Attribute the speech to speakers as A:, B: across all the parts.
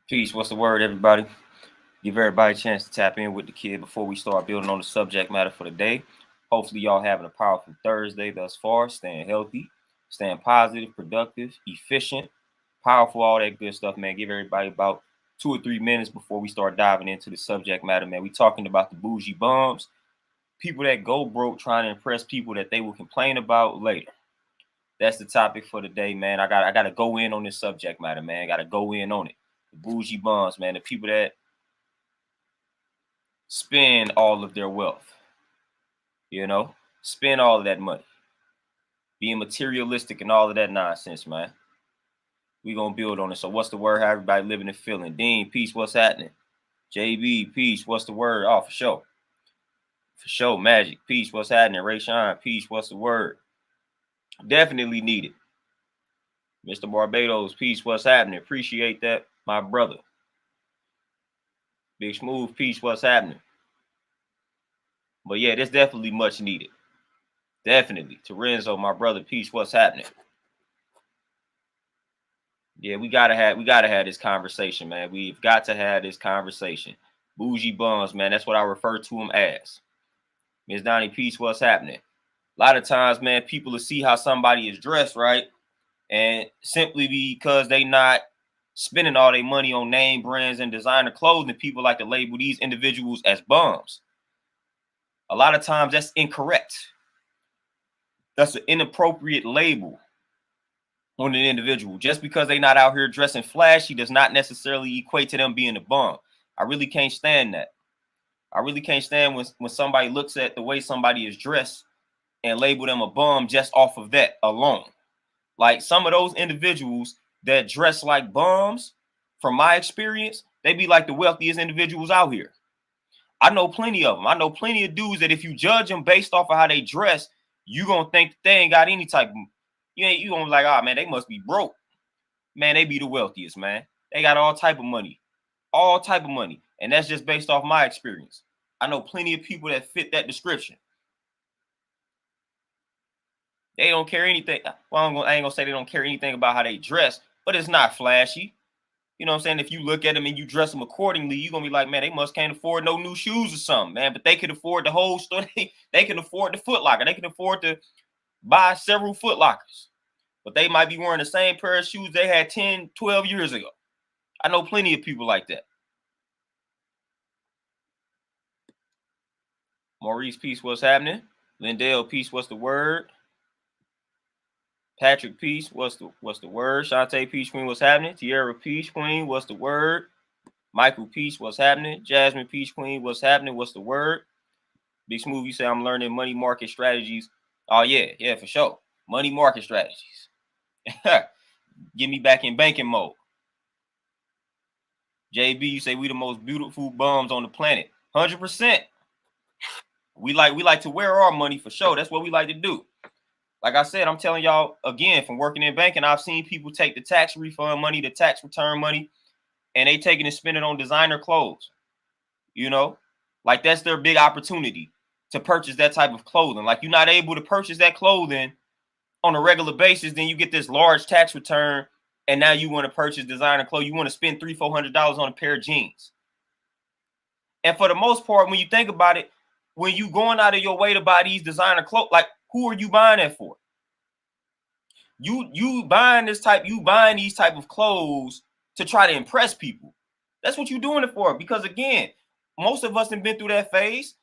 A: Peace. What's the word, everybody? Give everybody a chance to tap in with the kid before we start building on the subject matter for the day. Hopefully, y'all having a powerful Thursday thus far, staying healthy, staying positive, productive, efficient, powerful, all that good stuff, man. Give everybody about 2 or 3 minutes before we start diving into the subject matter, man. We talking about the bougie bums, people that go broke trying to impress people that they will complain about later. That's the topic for the day, man. I gotta go in on this subject matter, man. I gotta go in on it. The bougie bums, man. The people that spend all of their wealth, spend all of that money, being materialistic and all of that nonsense, man. We gonna build on it. So what's the word? How everybody living and feeling? Dean, peace, what's happening? JB, peace, what's the word? Oh, for sure. For sure. Magic, peace, what's happening? Rayshawn, peace, what's the word? Definitely needed. Mr. Barbados, peace, what's happening? Appreciate that, my brother. Big Smooth, peace, what's happening? But yeah, that's definitely much needed. Definitely. Terenzo, my brother, peace, what's happening? Yeah, we gotta have this conversation, man. We've got to have this conversation. Bougie bums, man. That's what I refer to them as. Miss Donnie, peace, what's happening? A lot of times, man, people will see how somebody is dressed, right? And simply because they not spending all their money on name brands and designer clothing, people like to label these individuals as bums. A lot of times that's incorrect. That's an inappropriate label on an individual. Just because they're not out here dressing flashy does not necessarily equate to them being a bum. I really can't stand that. I really can't stand when somebody looks at the way somebody is dressed and label them a bum just off of that alone. Like some of those individuals that dress like bums, from my experience, they be like the wealthiest individuals out here. I know plenty of them. I know plenty of dudes that if you judge them based off of how they dress, you gonna think they ain't got any type of, you gonna be like, oh man, they must be broke. Man, they be the wealthiest, man. They got all type of money. And that's just based off my experience. I know plenty of people that fit that description. They don't care anything. Well, I ain't gonna say they don't care anything about how they dress, but it's not flashy. You know what I'm saying? If you look at them and you dress them accordingly, you're going to be like, man, they must can't afford no new shoes or something, man. But they could afford the whole store. They can afford the Foot Locker. They can afford to buy several Foot Lockers. But they might be wearing the same pair of shoes they had 10, 12 years ago. I know plenty of people like that. Maurice, peace, what's happening? Lindell, peace, what's the word? Patrick, peace, what's the word? Shantae, peace, queen, what's happening? Tierra, peace, queen, what's the word? Michael, peace, what's happening? Jasmine, peace, queen, what's happening? What's the word? Big Smooth, you say I'm learning money market strategies. Oh, yeah, for sure. Money market strategies. Get me back in banking mode. JB, you say we the most beautiful bums on the planet. 100%. We like to wear our money for sure. That's what we like to do. Like I said, I'm telling y'all again, from working in banking, I've seen people take the tax refund money, the tax return money, and they take it and spend it on designer clothes. Like that's their big opportunity to purchase that type of clothing. Like you're not able to purchase that clothing on a regular basis, then you get this large tax return, and now you want to purchase designer clothes. You want to spend $300-$400 on a pair of jeans. And for the most part, when you think about it, when you going out of your way to buy these designer clothes, like who are you buying that for? You buying these type of clothes to try to impress people. That's what you're doing it for. Because again, most of us have been through that phase.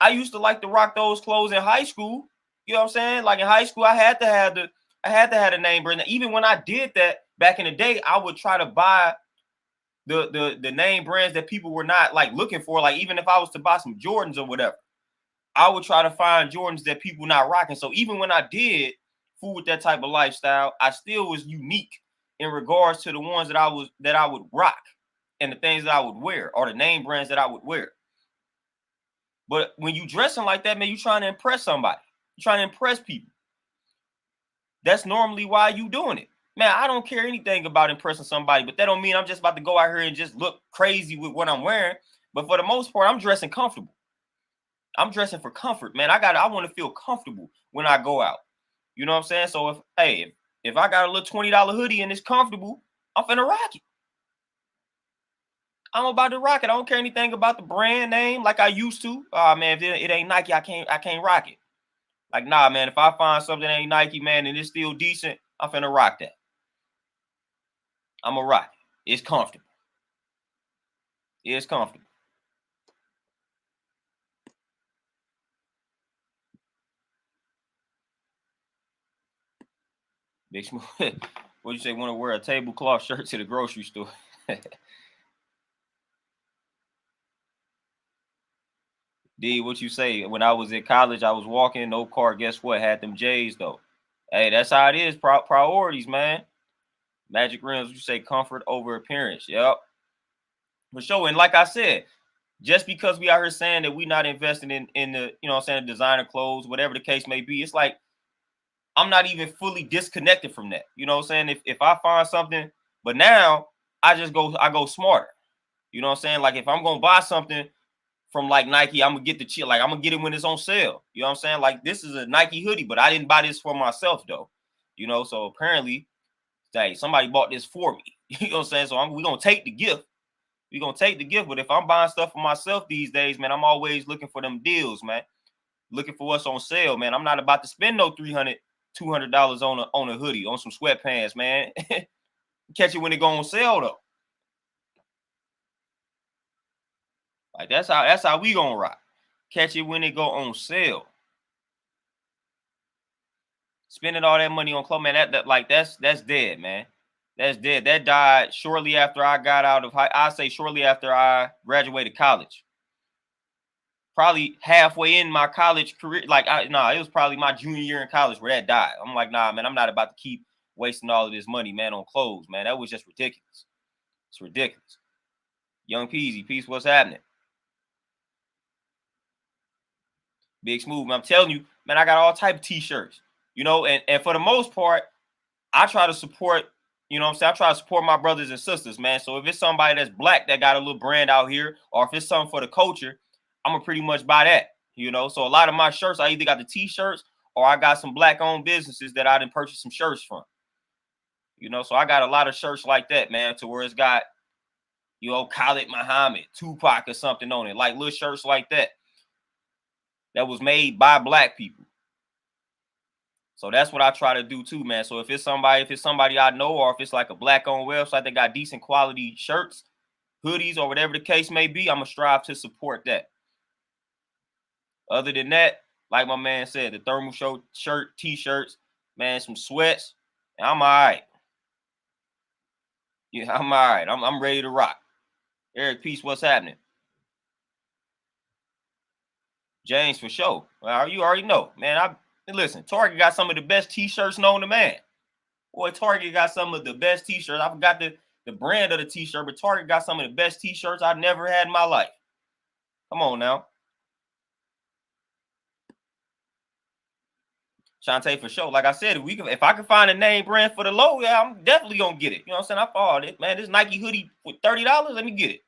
A: I used to like to rock those clothes in high school. You know what I'm saying? Like in high school, I had to have the name brand. Even when I did that back in the day, I would try to buy the name brands that people were not like looking for. Like even if I was to buy some Jordans or whatever, I would try to find Jordans that people not rocking. So even when I did fool with that type of lifestyle, I still was unique in regards to the ones that I would rock and the things that I would wear or the name brands that I would wear. But when you dressing like that, man, you trying to impress somebody. You're trying to impress people. That's normally why you doing it. Man, I don't care anything about impressing somebody, but that don't mean I'm just about to go out here and just look crazy with what I'm wearing. But for the most part, I'm dressing comfortable. I'm dressing for comfort, man. I want to feel comfortable when I go out. You know what I'm saying? So if I got a little $20 hoodie and it's comfortable, I'm finna rock it. I'm about to rock it. I don't care anything about the brand name like I used to. Oh man, if it ain't Nike, I can't rock it. Like, nah, man, if I find something that ain't Nike, man, and it's still decent, I'm finna rock that. I'm gonna rock it. It's comfortable. It's comfortable. Big Smooth. What you say? Want to wear a tablecloth shirt to the grocery store? D, what you say? When I was in college, I was walking, no car. Guess what? Had them J's though. Hey, that's how it is. Priorities, man. Magic rims. You say comfort over appearance. Yep. For sure. And like I said, just because we out here saying that we not investing in the, you know what I'm saying, designer clothes, whatever the case may be, it's like I'm not even fully disconnected from that. You know what I'm saying? If I find something, but now I go smarter. You know what I'm saying? Like if I'm gonna buy something from like Nike, I'm gonna get the chill. Like I'm gonna get it when it's on sale. You know what I'm saying? Like this is a Nike hoodie, but I didn't buy this for myself though. You know, so apparently, hey, somebody bought this for me. You know what I'm saying? So we're gonna take the gift. We're gonna take the gift. But if I'm buying stuff for myself these days, man, I'm always looking for them deals, man. Looking for what's on sale, man. I'm not about to spend no $300, $200 on a hoodie, on some sweatpants, man. Catch it when it go on sale though. Like that's how we gonna rock. Catch it when it go on sale. Spending all that money on clothes, man, that's dead, man. That's dead. That died shortly after I got out of high. I say shortly after I graduated college. Probably halfway in my college career. Like it was probably my junior year in college where that died. I'm like, nah, man, I'm not about to keep wasting all of this money, man, on clothes, man. That was just ridiculous. It's ridiculous. Young Peasy, peace, what's happening? Big Smooth, man. I'm telling you, man, I got all type of t-shirts. You know, and for the most part, I try to support, you know what I'm saying? I try to support my brothers and sisters, man. So if it's somebody that's black that got a little brand out here, or if it's something for the culture, I'm gonna pretty much buy that, you know. So a lot of my shirts, I either got the t-shirts or I got some black-owned businesses that I didn't purchase some shirts from. You know, so I got a lot of shirts like that, man, to where it's got, you know, Khalid Muhammad, Tupac or something on it, like little shirts like that was made by black people. So that's what I try to do too, man. So if it's somebody I know, or if it's like a black-owned website that got decent quality shirts, hoodies, or whatever the case may be, I'm gonna strive to support that. Other than that, like my man said, the thermal shirt, t-shirts, man, some sweats, and I'm all right. Yeah, I'm all right. I'm ready to rock. Eric, peace, what's happening? James, for sure. Well, you already know, man. Listen, Target got some of the best t-shirts known to man. Boy, Target got some of the best t-shirts. I forgot the brand of the t-shirt, but Target got some of the best t-shirts I've never had in my life. Come on now. Shantae, for sure. Like I said, if I can find a name brand for the low, yeah, I'm definitely gonna get it. You know what I'm saying? I thought it, man. This Nike hoodie for $30, let me get it.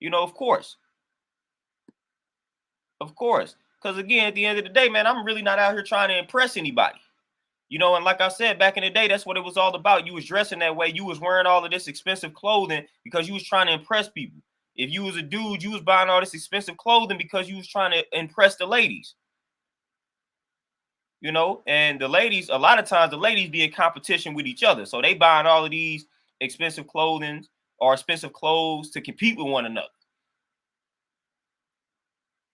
A: You know, of course. Of course. Because again, at the end of the day, man, I'm really not out here trying to impress anybody. You know, and like I said, back in the day, that's what it was all about. You was dressing that way. You was wearing all of this expensive clothing because you was trying to impress people. If you was a dude, you was buying all this expensive clothing because you was trying to impress the ladies. You know, and the ladies, a lot of times the ladies be in competition with each other. So they buying all of these expensive clothing or expensive clothes to compete with one another.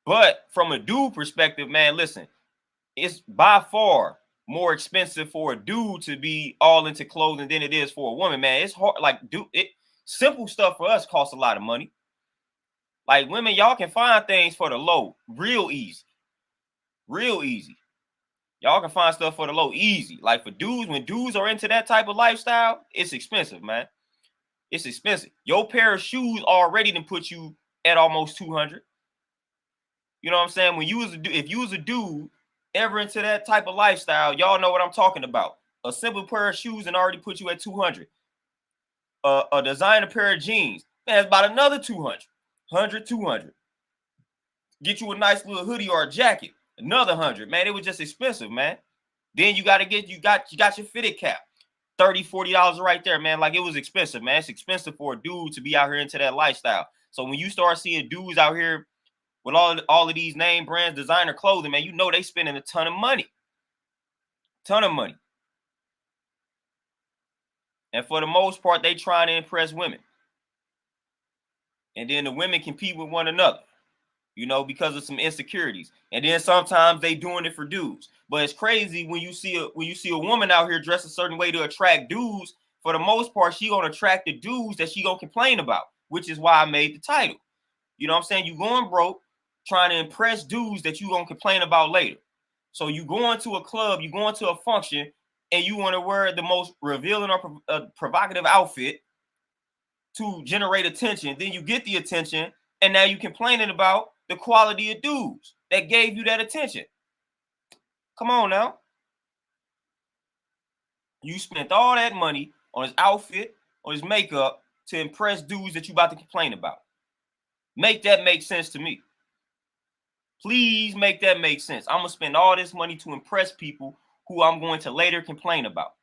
A: But from a dude perspective, man, listen, it's by far more expensive for a dude to be all into clothing than it is for a woman, man. It's hard. Like, simple stuff for us costs a lot of money. Like women, y'all can find things for the low real easy. Real easy. Y'all can find stuff for the low easy. Like for dudes, when dudes are into that type of lifestyle, it's expensive, man. It's expensive. Your pair of shoes already done put you at almost 200. You know what I'm saying? When you was if you was a dude ever into that type of lifestyle, y'all know what I'm talking about. A simple pair of shoes and already put you at 200. A designer pair of jeans, man, it's about another 200. 100, 200. Get you a nice little hoodie or a jacket, another 100. Man, it was just expensive, man. Then you got your fitted cap, $30, $40 right there, man. Like, it was expensive, man. It's expensive for a dude to be out here into that lifestyle. So when you start seeing dudes out here with all of these name brands, designer clothing, man, you know they spending a ton of money. Ton of money. And for the most part, they trying to impress women. And then the women compete with one another, you know, because of some insecurities. And then sometimes they doing it for dudes. But it's crazy when you see a woman out here dressed a certain way to attract dudes. For the most part, she gonna attract the dudes that she gonna complain about, which is why I made the title. You know what I'm saying? You going broke, trying to impress dudes that you gonna complain about later. So you going to a club, you going to a function, and you want to wear the most revealing or provocative outfit to generate attention. Then you get the attention, and now you complaining about the quality of dudes that gave you that attention. Come on now. You spent all that money on his outfit, on his makeup, to impress dudes that you about to complain about. Make that make sense to me. Please make that make sense. I'm going to spend all this money to impress people who I'm going to later complain about.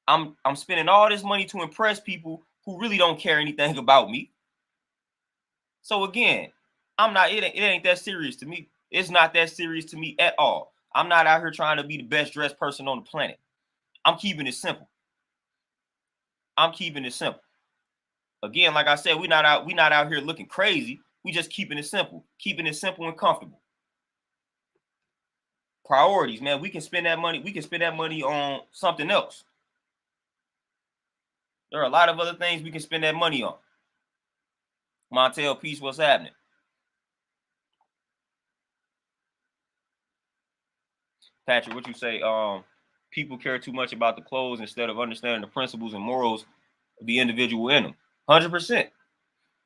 A: I'm spending all this money to impress people who really don't care anything about me. So again, it ain't that serious to me. It's not that serious to me at all. I'm not out here trying to be the best dressed person on the planet. I'm keeping it simple. I'm keeping it simple. Again, like I said, we're not out here looking crazy. We just keeping it simple and comfortable. Priorities, man. We can spend that money. We can spend that money on something else. There are a lot of other things we can spend that money on. Montel, peace, what's happening? Patrick, what you say? People care too much about the clothes instead of understanding the principles and morals of the individual in them. 100%.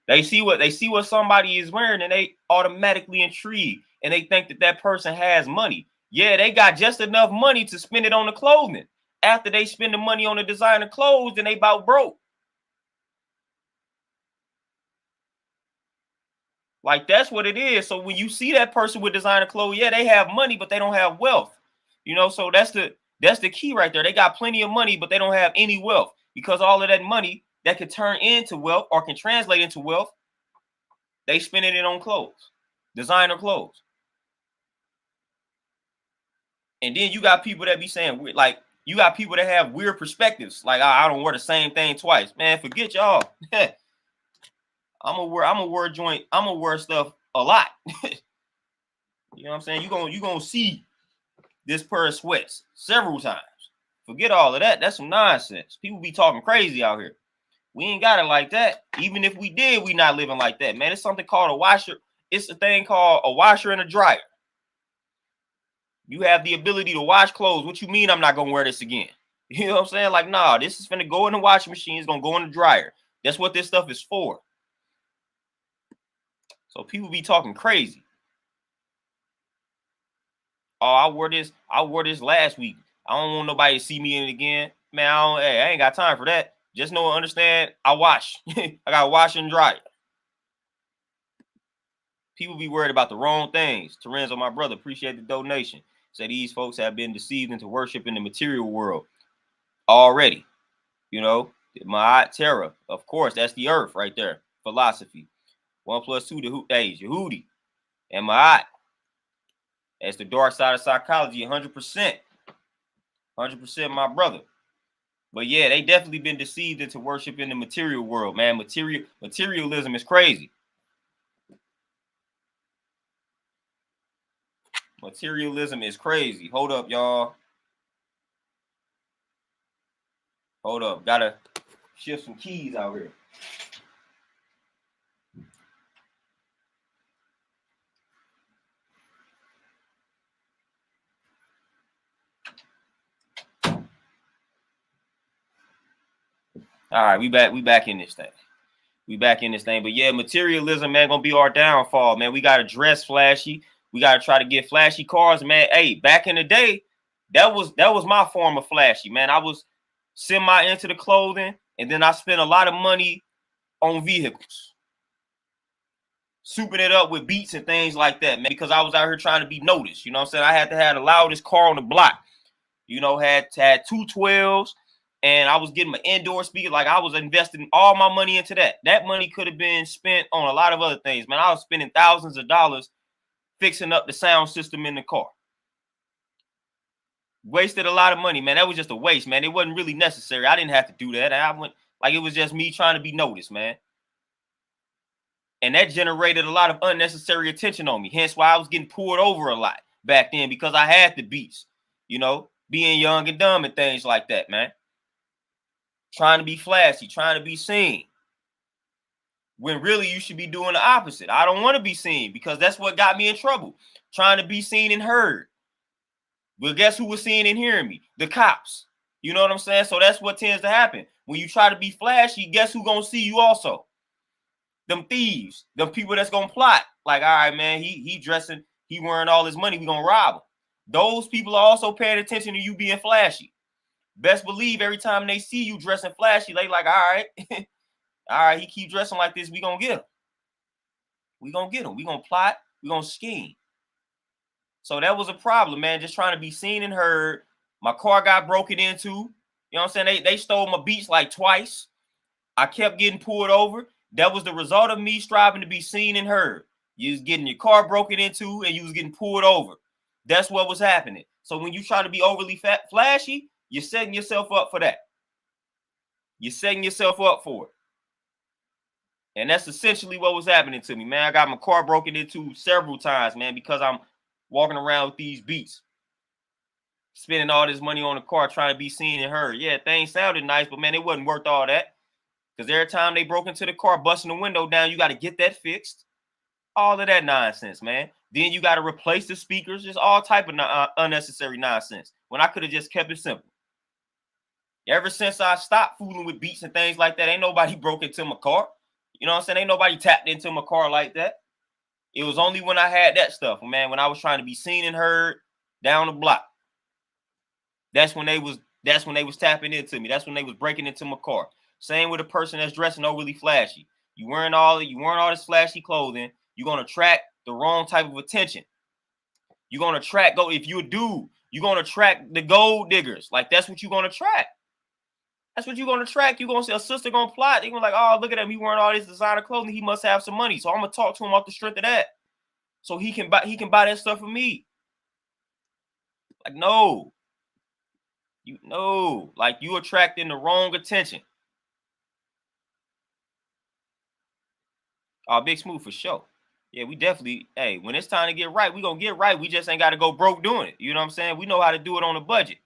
A: They see what somebody is wearing, and they automatically intrigued, and they think that person has money. Yeah, they got just enough money to spend it on the clothing. After they spend the money on the designer clothes, then they about broke. Like, that's what it is. So when you see that person with designer clothes, yeah, they have money, but they don't have wealth. You know, so that's the key right there. They got plenty of money, but they don't have any wealth, because all of that money that could turn into wealth or can translate into wealth, they spending it on clothes, designer clothes. And then you got people that be saying, like, you got people that have weird perspectives. Like, I don't wear the same thing twice. Man, forget y'all. I'm gonna wear stuff a lot. You know what I'm saying? You gonna see this pair of sweats several times. Forget all of that. That's some nonsense. People be talking crazy out here. We ain't got it like that. Even if we did, we not living like that, man. It's something called a washer. It's a thing called a washer and a dryer. You have the ability to wash clothes. What you mean I'm not gonna wear this again? You know what I'm saying? Like, nah, this is finna go in the washing machine. It's gonna go in the dryer. That's what this stuff is for. So people be talking crazy. Oh, I wore this last week. I don't want nobody to see me in it again. Man, I ain't got time for that. Just know and understand, I wash. I got wash and dry. People be worried about the wrong things. Terenzo, my brother, appreciate the donation. Say these folks have been deceived into worship in the material world already. You know, MATERIALISTIC, of course, that's the earth right there. Philosophy. 1 + 2, Yehudi. And Ma'at. That's the dark side of psychology, 100%. 100%, my brother. But yeah, they definitely been deceived into worship in the material world, man. Materialism is crazy. Materialism is crazy. Hold up, y'all. Hold up. Gotta shift some keys out here. All right, we back in this thing. But yeah, materialism, man, gonna be our downfall, man. We gotta dress flashy. We gotta try to get flashy cars, man. Hey, back in the day, that was my form of flashy, man. I was semi into the clothing, and then I spent a lot of money on vehicles, souping it up with beats and things like that, man, because I was out here trying to be noticed. You know what I'm saying? I had to have the loudest car on the block. You know, had 212s. and I was getting my indoor speaker. Like, I was investing all my money into that. That money could have been spent on a lot of other things, man. I was spending thousands of dollars fixing up the sound system in the car. Wasted a lot of money, man. That was just a waste, man. It wasn't really necessary. I didn't have to do that. I went, like, it was just me trying to be noticed, man. And that generated a lot of unnecessary attention on me. Hence why I was getting pulled over a lot back then, because I had the beats, you know, being young and dumb and things like that, man. Trying to be flashy, trying to be seen. When really you should be doing the opposite. I don't want to be seen, because that's what got me in trouble. Trying to be seen and heard. Well, guess who was seeing and hearing me? The cops. You know what I'm saying? So that's what tends to happen. When you try to be flashy, guess who gonna see you also? Them thieves, them people that's gonna plot. Like, all right, man, he dressing, he wearing all his money, we gonna rob him. Those people are also paying attention to you being flashy. Best believe every time they see you dressing flashy, they like, all right, all right, he keep dressing like this, we gonna get him. We gonna get him. We gonna plot, we gonna scheme. So that was a problem, man, just trying to be seen and heard. My car got broken into. You know what I'm saying? They stole my beats like twice. I kept getting pulled over. That was the result of me striving to be seen and heard. You was getting your car broken into and you was getting pulled over. That's what was happening. So when you try to be overly flashy, you're setting yourself up for that. You're setting yourself up for it. And that's essentially what was happening to me, man. I got my car broken into several times, man, because I'm walking around with these beats. Spending all this money on the car, trying to be seen and heard. Yeah, things sounded nice, but man, it wasn't worth all that. Because every time they broke into the car, busting the window down, you got to get that fixed. All of that nonsense, man. Then you got to replace the speakers. Just all type of unnecessary nonsense. When I could have just kept it simple. Ever since I stopped fooling with beats and things like that, ain't nobody broke into my car. You know what I'm saying? Ain't nobody tapped into my car like that. It was only when I had that stuff, man, when I was trying to be seen and heard down the block. That's when they was tapping into me. That's when they was breaking into my car. Same with a person that's dressing overly flashy. You wearing all this flashy clothing, you're gonna attract the wrong type of attention. You're gonna attract, if you're a dude, you're gonna attract the gold diggers. Like, that's what you're gonna attract. That's what you're gonna attract. You're gonna see a sister gonna plot. They're gonna like, oh, look at him, he wearing all this designer clothing. He must have some money. So I'm gonna talk to him off the strength of that. So he can buy that stuff for me. Like, no. Like, you attracting the wrong attention. Oh, Big Smooth for sure. Yeah, we definitely, hey, when it's time to get right, we gonna get right. We just ain't got to go broke doing it. You know what I'm saying? We know how to do it on a budget.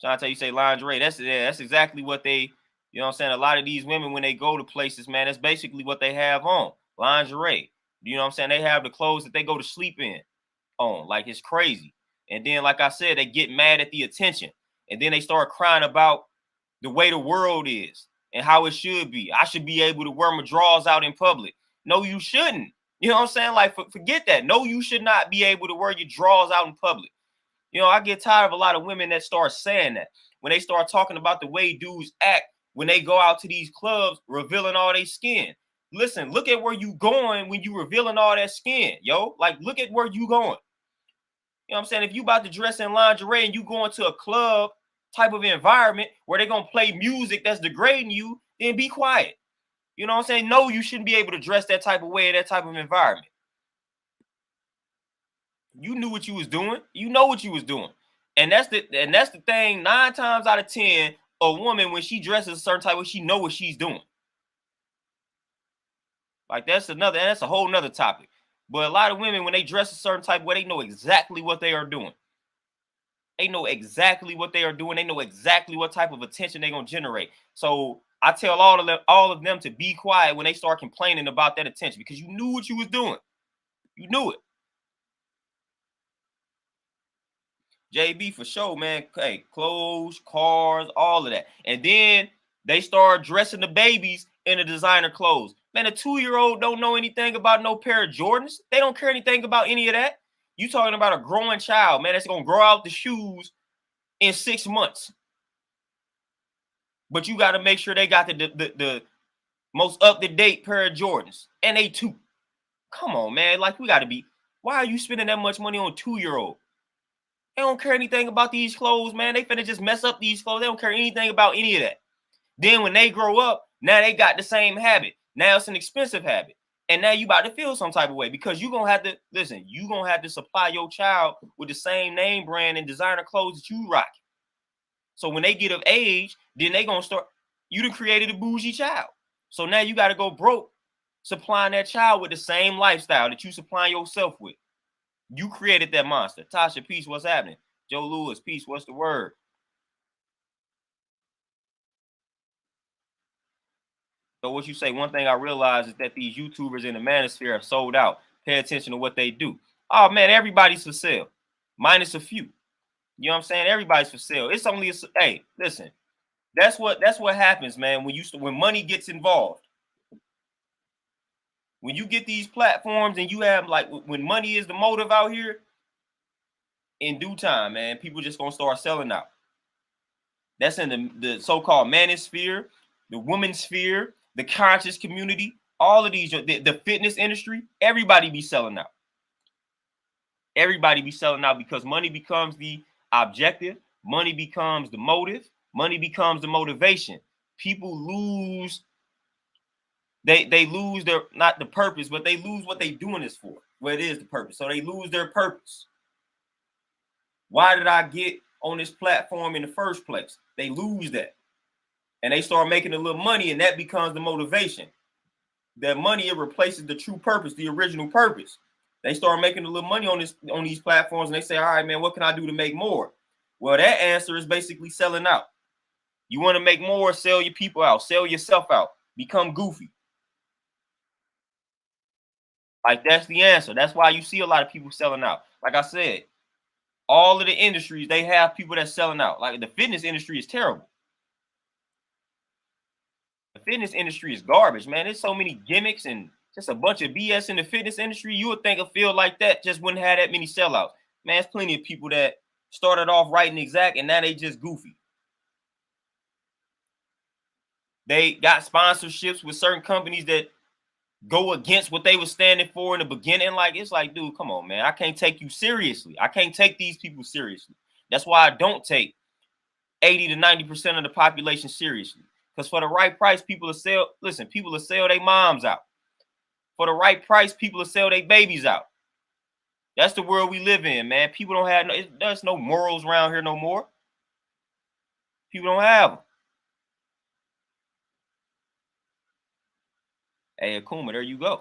A: Shante, you say lingerie. That's exactly what they, you know what I'm saying? A lot of these women, when they go to places, man, that's basically what they have on. Lingerie. You know what I'm saying? They have the clothes that they go to sleep in on. Like, it's crazy. And then, like I said, they get mad at the attention. And then they start crying about the way the world is and how it should be. I should be able to wear my drawers out in public. No, you shouldn't. You know what I'm saying? Like, forget that. No, you should not be able to wear your drawers out in public. You know, I get tired of a lot of women that start saying that. When they start talking about the way dudes act when they go out to these clubs revealing all their skin. Listen, look at where you going when you revealing all that skin, yo. Like, look at where you going. You know what I'm saying? If you about to dress in lingerie and you going to a club type of environment where they're going to play music that's degrading you, then be quiet. You know what I'm saying? No, you shouldn't be able to dress that type of way in that type of environment. You knew what you was doing. You know what you was doing. And that's the thing. 9 times out of 10, a woman, when she dresses a certain type of way, she know what she's doing. Like, that's a whole nother topic. But a lot of women, when they dress a certain type of way, they know exactly what they are doing. They know exactly what they are doing. They know exactly what type of attention they're going to generate. So I tell all of them to be quiet when they start complaining about that attention, because you knew what you was doing. You knew it. JB for sure, man. Hey, clothes, cars, all of that. And then they start dressing the babies in the designer clothes. Man, a 2-year-old don't know anything about no pair of Jordans. They don't care anything about any of that. You talking about a growing child, man, that's going to grow out the shoes in 6 months. But you got to make sure they got the most up-to-date pair of Jordans. And they too. Come on, man. Like, we got to be. Why are you spending that much money on a 2-year-old? They don't care anything about these clothes, man. They finna just mess up these clothes. They don't care anything about any of that. Then when they grow up, now they got the same habit. Now it's an expensive habit. And now you about to feel some type of way because you're going to have to, listen, you're going to have to supply your child with the same name brand and designer clothes that you rock. So when they get of age, then they going to start, you done created a bougie child. So now you got to go broke supplying that child with the same lifestyle that you supplying yourself with. You created that monster. Tasha, peace, what's happening? Joe Lewis, peace, what's the word? So what you say, one thing I realize is that these YouTubers in the manosphere have sold out. Pay attention to what they do. Oh man, everybody's for sale. Minus a few. You know what I'm saying? Everybody's for sale. It's only hey, listen. That's what happens, man, when money gets involved. When you get these platforms and you have like when money is the motive out here, in due time, man, people just gonna start selling out. That's in the so-called manosphere, the women's sphere, the conscious community, all of these, the fitness industry, everybody be selling out. Everybody be selling out because money becomes the objective, money becomes the motive, money becomes the motivation. People lose, they lose their, not the purpose, but they lose what they doing this for, what it is the purpose. So they lose their purpose. Why did I get on this platform in the first place? They lose that. And they start making a little money, and that becomes the motivation. That money, it replaces the true purpose, the original purpose. They start making a little money on these platforms, and they say, all right, man, what can I do to make more? Well, that answer is basically selling out. You want to make more, sell your people out, sell yourself out, become goofy. Like, that's the answer. That's why you see a lot of people selling out. Like I said, all of the industries, they have people that's selling out. Like, the fitness industry is terrible. The fitness industry is garbage, man. There's so many gimmicks and just a bunch of BS in the fitness industry. You would think a field like that just wouldn't have that many sellouts. Man, there's plenty of people that started off right and exact, and now they just goofy. They got sponsorships with certain companies that go against what they were standing for in the beginning. Like, it's like, dude, come on, man. I can't take you seriously. I can't take these people seriously. That's why I don't take 80 to 90% of the population seriously. Because for the right price, people will sell, listen, people will sell their moms out. For the right price, people will sell their babies out. That's the world we live in, man. People don't have, there's no morals around here no more. People don't have them. Hey, Akuma, there you go.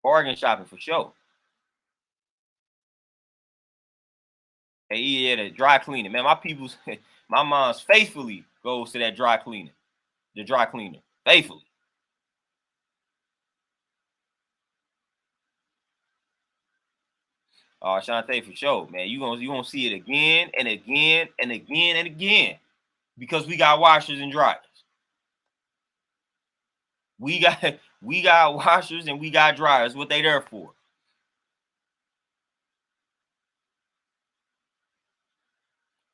A: Bargain shopping for sure. Hey, yeah, the dry cleaning, man. My people's, my mom's faithfully goes to that dry cleaning, the dry cleaner, faithfully. Oh, Shantae, for sure, man. You gonna see it again and again and again and again because we got washers and dryers. We got washers and we got dryers. What they there for?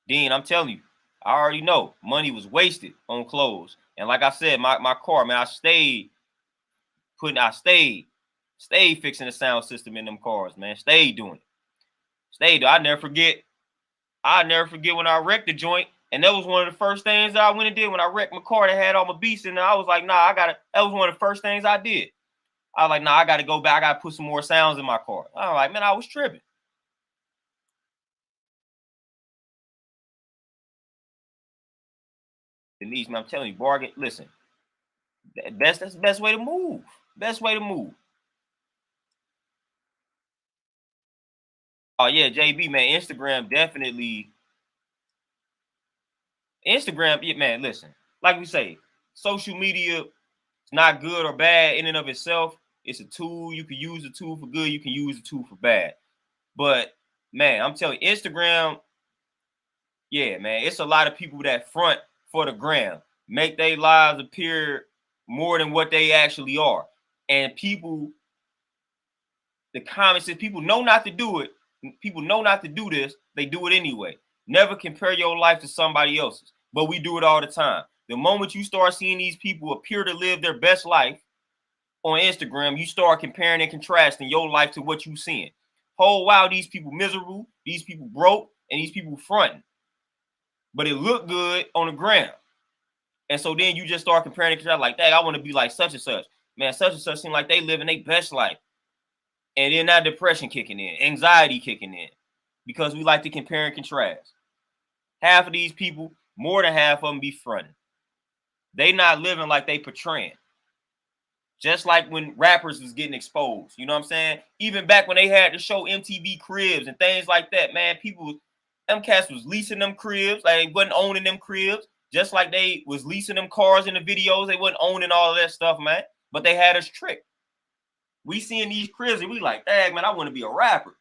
A: Dean, I'm telling you, I already know money was wasted on clothes. And like I said, my car, man, I stayed fixing the sound system in them cars, man. Stayed doing it. Stayed. I never forget when I wrecked the joint. And that was one of the first things that I went and did when I wrecked my car that had all my beats in there. I was like, nah, that was one of the first things I did. I was like, nah, I got to go back. I got to put some more sounds in my car. I was like, man, I was tripping. Denise, man, I'm telling you, bargain, listen, that's the best way to move. Best way to move. Oh, yeah, JB, man, Instagram, yeah, man, listen, like we say, social media is not good or bad in and of itself. It's a tool. You can use the tool for good. You can use the tool for bad. But, man, I'm telling you, Instagram, yeah, man, it's a lot of people that front for the gram, make their lives appear more than what they actually are. And people, the comments says people know not to do it. People know not to do this. They do it anyway. Never compare your life to somebody else's. But we do it all the time. The moment you start seeing these people appear to live their best life on Instagram, you start comparing and contrasting your life to what you're seeing. Oh, wow, these people miserable. These people broke and these people fronting. But it looked good on the ground. And so then you just start comparing it, like, dang, I want to be like such and such. Man, such and such seem like they living their best life. And then that depression kicking in, anxiety kicking in, because we like to compare and contrast. Half of these people, more than half of them be fronting. They not living like they portraying. Just like when rappers was getting exposed, you know what I'm saying? Even back when they had to show MTV cribs and things like that, man, people, them cats was leasing them cribs, like they wasn't owning them cribs. Just like they was leasing them cars in the videos, they wasn't owning all of that stuff, man. But they had us tricked. We seeing these cribs and we like, dang, man, I want to be a rapper.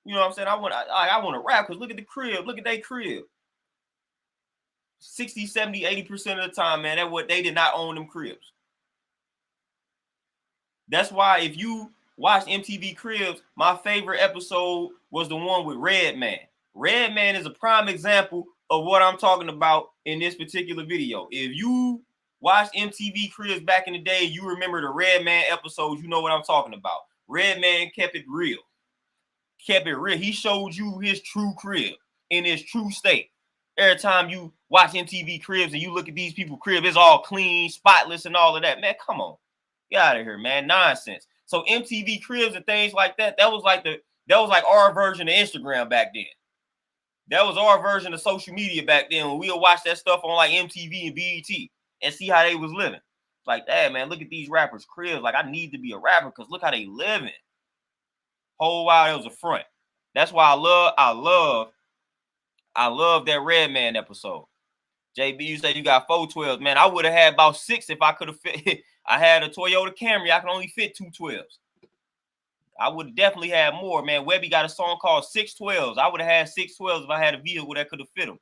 A: You know what I'm saying? I want to rap because look at the crib, look at their crib. 60, 70, 80% of the time, man, that what they did not own them cribs. That's why if you watch MTV Cribs, my favorite episode was the one with Redman. Redman is a prime example of what I'm talking about in this particular video. If you watched MTV Cribs back in the day, you remember the Redman episodes, you know what I'm talking about. Redman kept it real. Kept it real. He showed you his true crib in his true state. Every time you watch MTV Cribs and you look at these people's crib, it's all clean, spotless, and all of that. Man, come on. Get out of here, man. Nonsense. So MTV Cribs and things like that, that was like our version of Instagram back then. That was our version of social media back then when we'll watch that stuff on like MTV and BET and see how they was living. Like, that, man, look at these rappers' cribs. Like, I need to be a rapper because look how they living. Whole while it was a front. That's why I love that Redman episode. JB, you said you got 412s. Man, I would have had about 6 if I could have fit. I had a Toyota Camry. I can only fit 2 12s. I would have definitely had more, man. Webby got a song called 612s. I would have had 612s if I had a vehicle that could have fit them.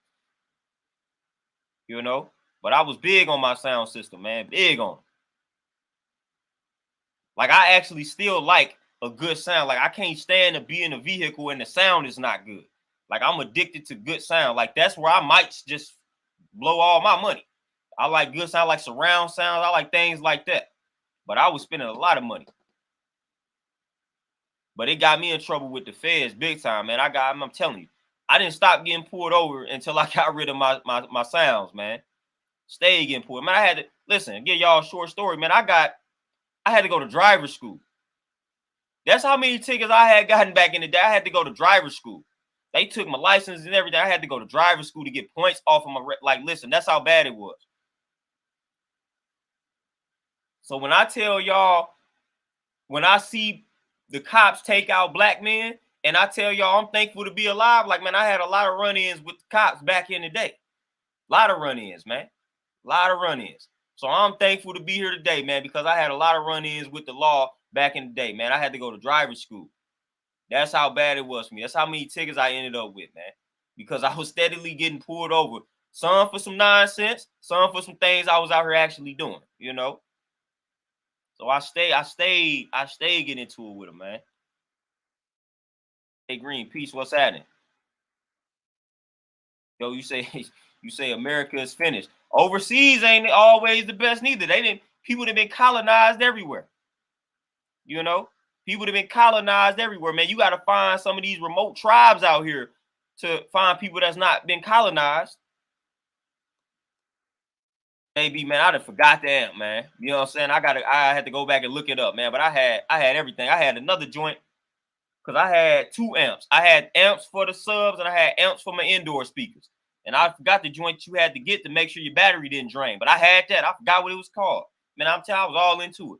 A: You know? But I was big on my sound system, man. Big on them. Like, I actually still like a good sound. Like, I can't stand to be in a vehicle and the sound is not good. Like, I'm addicted to good sound. Like, that's where I might just blow all my money. I like good sound, I like surround sounds. I like things like that. But I was spending a lot of money. But it got me in trouble with the feds big time, man. I'm telling you, I didn't stop getting pulled over until I got rid of my sounds, man. Stay getting pulled. Man, I had to, listen, give y'all a short story, man. I had to go to driver's school. That's how many tickets I had gotten back in the day. I had to go to driver's school. They took my license and everything. I had to go to driver's school to get points off of my, like, listen, that's how bad it was. So when I tell y'all, when I see the cops take out black men, and I tell y'all I'm thankful to be alive, like, man, I had a lot of run-ins with the cops back in the day. A lot of run-ins, man. A lot of run-ins. So I'm thankful to be here today, man, because I had a lot of run-ins with the law back in the day, man. I had to go to driver's school. That's how bad it was for me. That's how many tickets I ended up with, man, because I was steadily getting pulled over. Some for some nonsense, some for some things I was out here actually doing, you know. So I stayed getting into it with him, man. Hey, Green, peace, what's happening? Yo, you say America is finished. Overseas ain't always the best neither. People that been colonized everywhere. You know, people that been colonized everywhere, man. You got to find some of these remote tribes out here to find people that's not been colonized. Maybe, man, I done forgot the amp, man. You know what I'm saying? I had to go back and look it up, man. But I had everything. I had another joint because I had 2 amps. I had amps for the subs and I had amps for my indoor speakers. And I forgot the joint you had to get to make sure your battery didn't drain. But I had that. I forgot what it was called. Man, I'm telling you, I was all into it.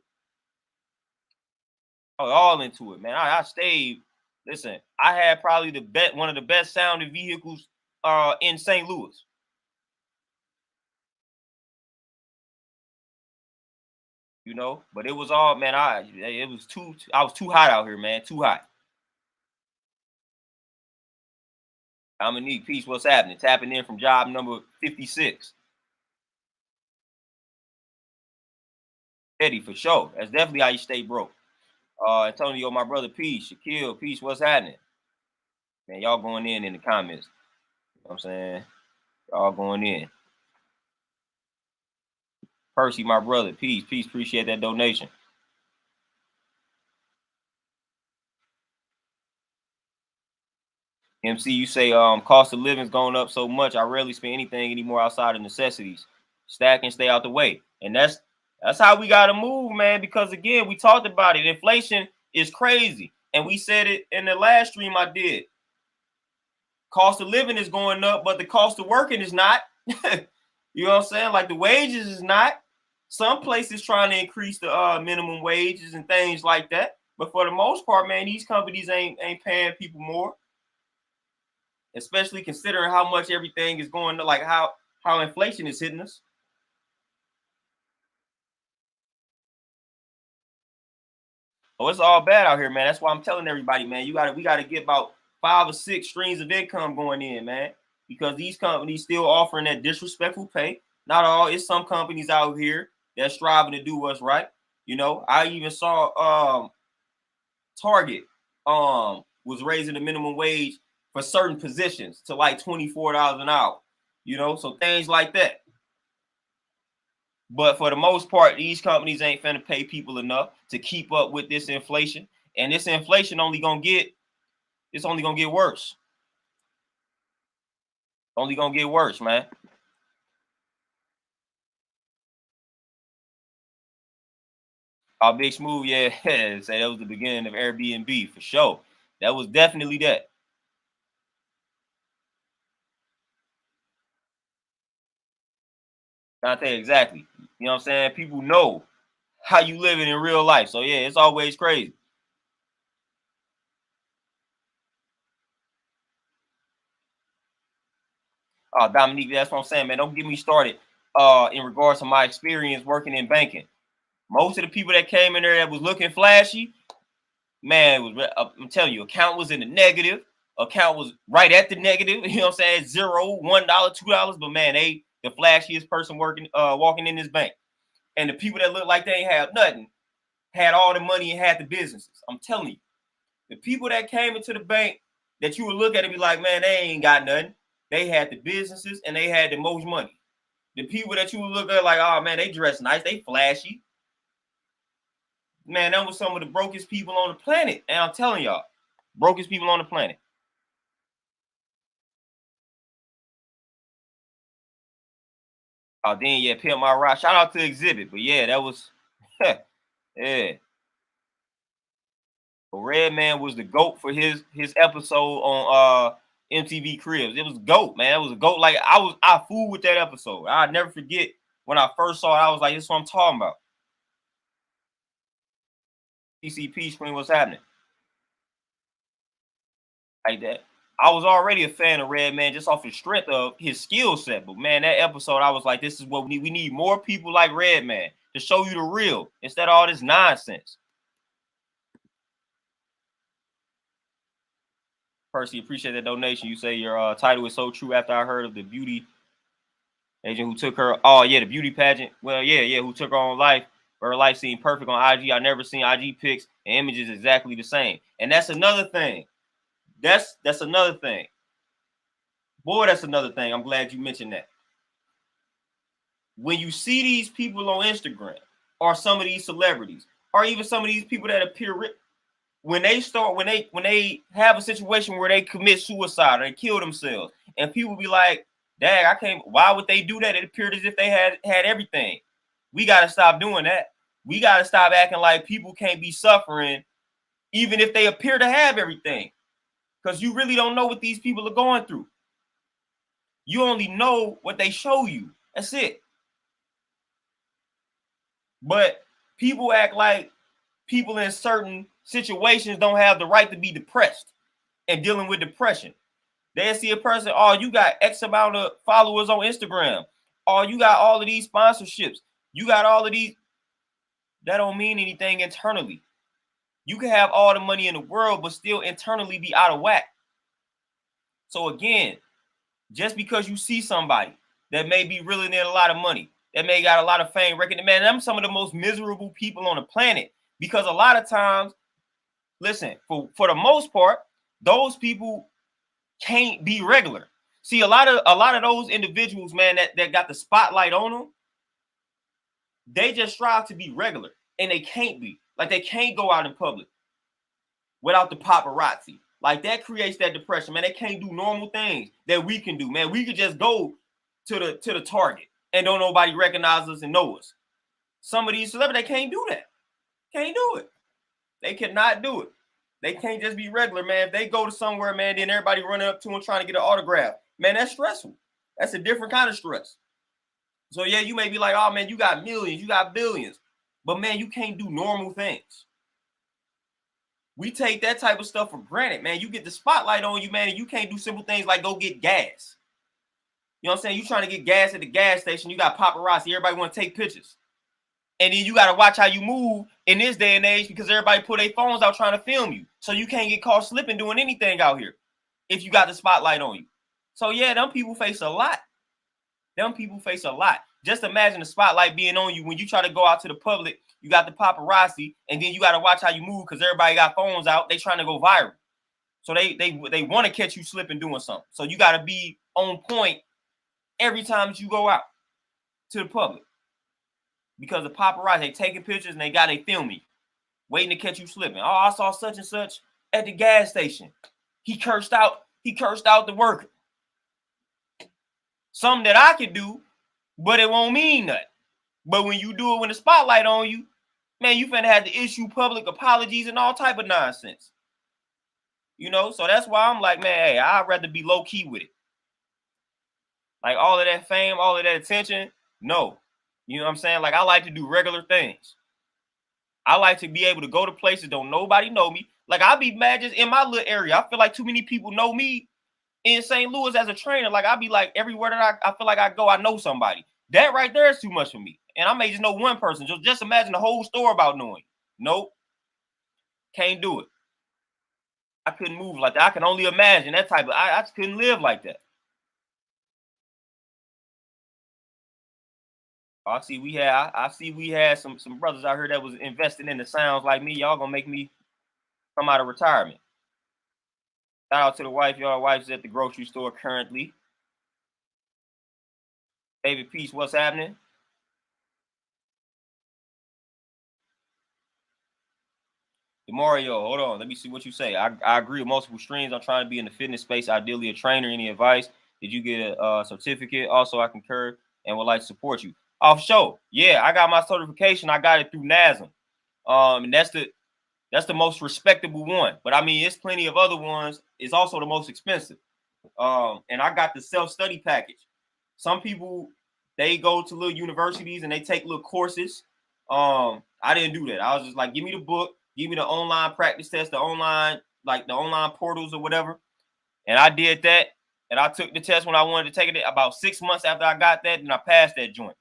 A: I was all into it, man. I stayed. Listen, I had probably one of the best sounding vehicles in St. Louis. You know, but it was all, man. I was too hot out here, man. Too hot. Dominique, peace. What's happening? Tapping in from job number 56. Eddie, for sure. That's definitely how you stay broke. Antonio, my brother, peace. Shaquille, peace. What's happening? Man, y'all going in the comments. You know what I'm saying? Y'all going in. Percy, my brother, peace. Peace. Appreciate that donation. MC, you say cost of living's going up so much. I rarely spend anything anymore outside of necessities. Stack and stay out the way. And that's how we gotta move, man. Because again, we talked about it. Inflation is crazy. And we said it in the last stream I did. Cost of living is going up, but the cost of working is not. You know what I'm saying? Like the wages is not. Some places trying to increase the minimum wages and things like that. But for the most part, man, these companies ain't paying people more. Especially considering how much everything is going to, like how inflation is hitting us. Oh, it's all bad out here, man. That's why I'm telling everybody, man, we gotta get about 5 or 6 streams of income going in, man. Because these companies still offering that disrespectful pay. Not all, it's some companies out here that's striving to do what's right. You know, I even saw Target was raising the minimum wage for certain positions to like $24 an hour. You know, so things like that. But for the most part, these companies ain't finna pay people enough to keep up with this inflation. And this inflation only gonna get worse. Only gonna get worse, man. Our big smooth, yeah, say that was the beginning of Airbnb for sure. That was definitely that. Dante, exactly. You know what I'm saying? People know how you living in real life. So yeah, it's always crazy. Dominique, that's what I'm saying, man. Don't get me started in regards to my experience working in banking. Most of the people that came in there that was looking flashy, man, it was I'm telling you, account was in the negative. Account was right at the negative. You know what I'm saying? Zero, $1, $2. But man, they the flashiest person working, walking in this bank. And the people that look like they ain't have nothing had all the money and had the businesses. I'm telling you, the people that came into the bank that you would look at and be like, man, they ain't got nothing. They had the businesses and they had the most money. The people that you would look at like, oh man, they dress nice, they flashy. Man, that was some of the brokest people on the planet. And I'm telling y'all, brokest people on the planet. Oh, then yeah, Pimp My Ride. Shout out to Exhibit. But yeah, that was yeah. But Redman was the GOAT for his episode on MTV Cribs. It was GOAT, man. It was a GOAT. Like I fooled with that episode. I'll never forget when I first saw it, I was like, this is what I'm talking about. TCP screen, what's happening? Like that. I was already a fan of Redman just off the strength of his skill set. But man, that episode, I was like, this is what we need. We need more people like Redman to show you the real instead of all this nonsense. Percy, appreciate that donation. You say your title is so true after I heard of the beauty agent who took her. Oh, yeah, the beauty pageant. Well, yeah, who took her own life. Her life seemed perfect on IG. I never seen IG pics and images exactly the same. And that's another thing. That's another thing. Boy, that's another thing. I'm glad you mentioned that. When you see these people on Instagram, or some of these celebrities, or even some of these people that appear when they have a situation where they commit suicide or they kill themselves, and people be like, "Dang, I can't. Why would they do that?" It appeared as if they had everything. We got to stop doing that. We got to stop acting like people can't be suffering, even if they appear to have everything, because you really don't know what these people are going through. You only know what they show you. That's it. But people act like people in certain situations don't have the right to be depressed and dealing with depression. They see a person, oh, you got X amount of followers on Instagram. Oh, you got all of these sponsorships. You got all of these. That don't mean anything internally. You can have all the money in the world, but still internally be out of whack. So again, just because you see somebody that may be reeling in a lot of money, that may got a lot of fame, recognition, man, I'm some of the most miserable people on the planet. Because a lot of times, listen, for the most part, those people can't be regular. See, a lot of those individuals, man, that got the spotlight on them, they just strive to be regular, and they can't be. Like, they can't go out in public without the paparazzi. Like that creates that depression, man. They can't do normal things that we can do, man. We could just go to the Target and don't nobody recognize us and know us. Some of these celebrities, they can't do that. Can't do it. They cannot do it. They can't just be regular, man. If they go to somewhere, man, then everybody running up to them trying to get an autograph. Man, that's stressful. That's a different kind of stress. So, yeah, you may be like, oh, man, you got millions, you got billions. But, man, you can't do normal things. We take that type of stuff for granted, man. You get the spotlight on you, man, and you can't do simple things like go get gas. You know what I'm saying? You trying to get gas at the gas station. You got paparazzi. Everybody want to take pictures. And then you got to watch how you move in this day and age because everybody put their phones out trying to film you. So you can't get caught slipping doing anything out here if you got the spotlight on you. So, yeah, them people face a lot. Them people face a lot. Just imagine the spotlight being on you when you try to go out to the public. You got the paparazzi, and then you got to watch how you move because everybody got phones out. They trying to go viral. So they want to catch you slipping doing something. So you got to be on point every time that you go out to the public. Because the paparazzi, they taking pictures and they film you, waiting to catch you slipping. Oh, I saw such and such at the gas station. He cursed out the worker. Something that I could do, but it won't mean nothing. But when you do it when the spotlight on you, man, you finna have to issue public apologies and all type of nonsense. You know, so that's why I'm like, man, hey, I'd rather be low key with it. Like all of that fame, all of that attention, no. You know what I'm saying? Like I like to do regular things. I like to be able to go to places don't nobody know me. Like I'll be mad just in my little area. I feel like too many people know me in St. Louis as a trainer. Like I'll be like everywhere that I feel like I go, I know somebody. That right there is too much for me. And I may just know one person. Just imagine the whole store about knowing. Nope. Can't do it. I couldn't move like that. I can only imagine that type of, I just couldn't live like that. I see we had some brothers out here that was investing in the sounds like me. Y'all gonna make me come out of retirement. Shout out to the wife. Y'all wife's at the grocery store currently. David Peace, what's happening? Mario, hold on. Let me see what you say. I agree with multiple streams. I'm trying to be in the fitness space, ideally a trainer. Any advice? Did you get a certificate? Also, I concur and would like to support you. Off show. Yeah, I got my certification. I got it through NASM. And that's the most respectable one. But I mean, it's plenty of other ones. It's also the most expensive. And I got the self-study package. Some people, they go to little universities and they take little courses. I didn't do that. I was just like, give me the book. Give me the online practice test, the online portals or whatever. And I did that. And I took the test when I wanted to take it about 6 months after I got that. And I passed that joint.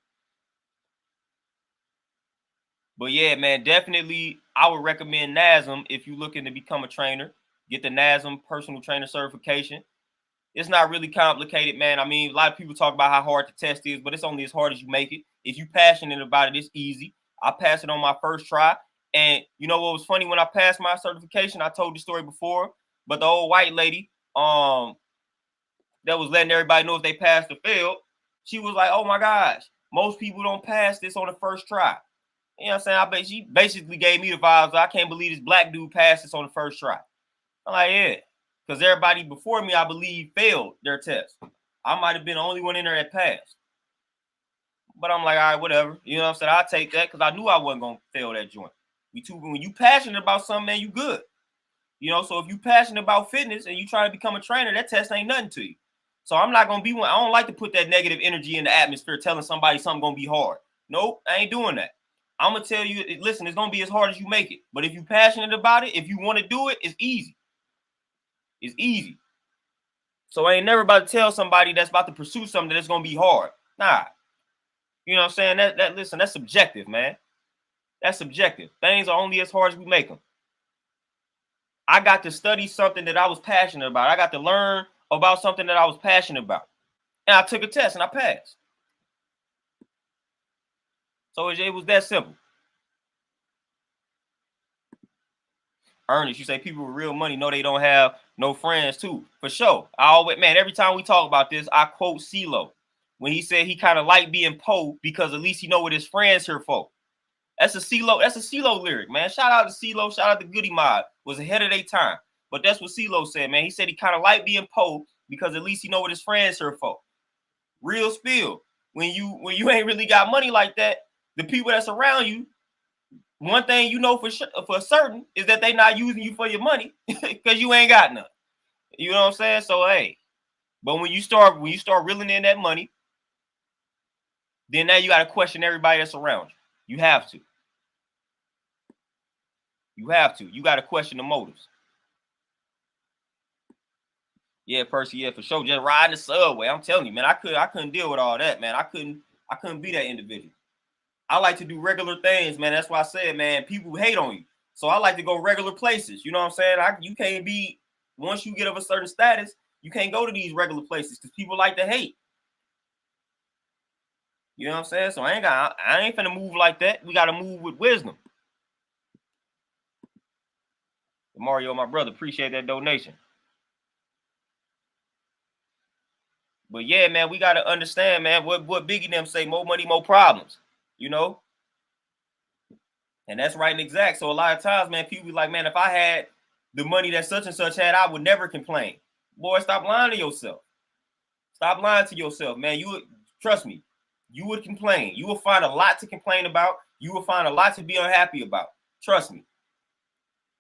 A: But yeah, man, definitely I would recommend NASM if you're looking to become a trainer. Get the NASM personal trainer certification. It's not really complicated, man. I mean, a lot of people talk about how hard the test is, but it's only as hard as you make it. If you're passionate about it, it's easy. I passed it on my first try. And you know what was funny? When I passed my certification, I told the story before, but the old white lady that was letting everybody know if they passed or failed, she was like, oh my gosh, most people don't pass this on the first try. You know what I'm saying? I bet she basically gave me the vibes. I can't believe this black dude passed this on the first try. I'm like, yeah, because everybody before me, I believe, failed their test. I might have been the only one in there that passed. But I'm like, all right, whatever. You know what I'm saying? I'll take that because I knew I wasn't going to fail that joint. When you passionate about something, man, you good. You know, so if you passionate about fitness and you try to become a trainer, that test ain't nothing to you. So I'm not going to be one. I don't like to put that negative energy in the atmosphere telling somebody something going to be hard. Nope, I ain't doing that. I'm going to tell you, listen, it's going to be as hard as you make it. But if you're passionate about it, if you want to do it, it's easy. It's easy. So I ain't never about to tell somebody that's about to pursue something that's going to be hard. Nah. You know what I'm saying? Listen, that's subjective, man. That's subjective. Things are only as hard as we make them. I got to study something that I was passionate about. I got to learn about something that I was passionate about. And I took a test and I passed. So it was that simple. Ernest, you say people with real money know they don't have no friends too. For sure. Every time we talk about this, I quote CeeLo when he said he kind of like being Poe because at least he know what his friends here for. That's a CeeLo lyric, man. Shout out to CeeLo. Shout out to Goody Mob. Was ahead of their time. But that's what CeeLo said, man. He said he kind of like being poor because at least he know what his friends here for. Real spill. When you ain't really got money like that, the people that's around you, one thing you know for certain is that they not using you for your money because you ain't got none. You know what I'm saying? So hey, but when you start reeling in that money, then now you got to question everybody that's around you. You have to. You have to. You got to question the motives. Yeah, Percy, yeah, for sure. Just riding the subway. I'm telling you, man, I couldn't deal with all that, man. I couldn't be that individual. I like to do regular things, man. That's why I said, man, people hate on you. So I like to go regular places. You know what I'm saying? You can't be, once you get of a certain status, you can't go to these regular places because people like to hate. You know what I'm saying? So I ain't finna move like that. We gotta move with wisdom. Mario, my brother, appreciate that donation. But yeah, man, we gotta understand, man, what Biggie and them say, more money, more problems. You know? And that's right and exact. So a lot of times, man, people be like, man, if I had the money that such and such had, I would never complain. Boy, stop lying to yourself. Stop lying to yourself, man. You would, trust me, you would complain. You will find a lot to complain about. You will find a lot to be unhappy about. Trust me.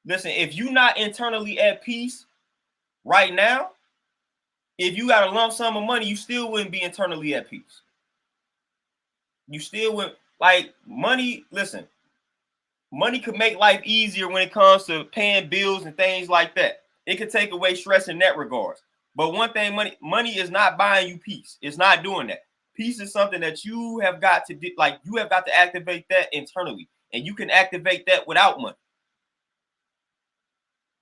A: Listen, if you're not internally at peace right now, if you got a lump sum of money, you still wouldn't be internally at peace. You still wouldn't, like, money, listen, money could make life easier when it comes to paying bills and things like that. It could take away stress in that regards. But one thing, money is not buying you peace. It's not doing that. Peace is something that you have got to do, like you have got to activate that internally. And you can activate that without money.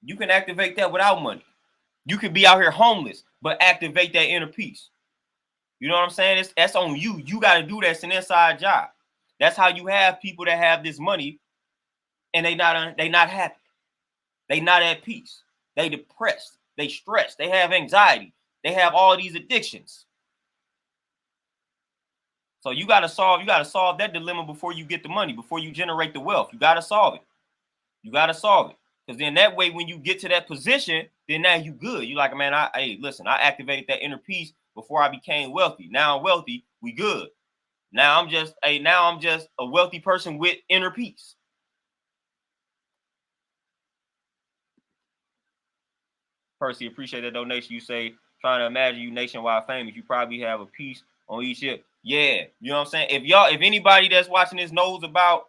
A: You can activate that without money. You could be out here homeless, but activate that inner peace. You know what I'm saying? That's on you. You got to do that. It's an inside job. That's how you have people that have this money and they not happy. They not at peace. They depressed. They stressed. They have anxiety. They have all these addictions. So you got to solve that dilemma before you get the money, before you generate the wealth. You got to solve it. You got to solve it. Because then that way, when you get to that position, then now you good. You like, man, listen, I activated that inner peace before I became wealthy. Now I'm wealthy. We good. Now I'm just a wealthy person with inner peace. Percy, appreciate that donation. You say, trying to imagine you nationwide famous, you probably have a piece on each ship. Yeah, you know what I'm saying? If anybody that's watching this knows about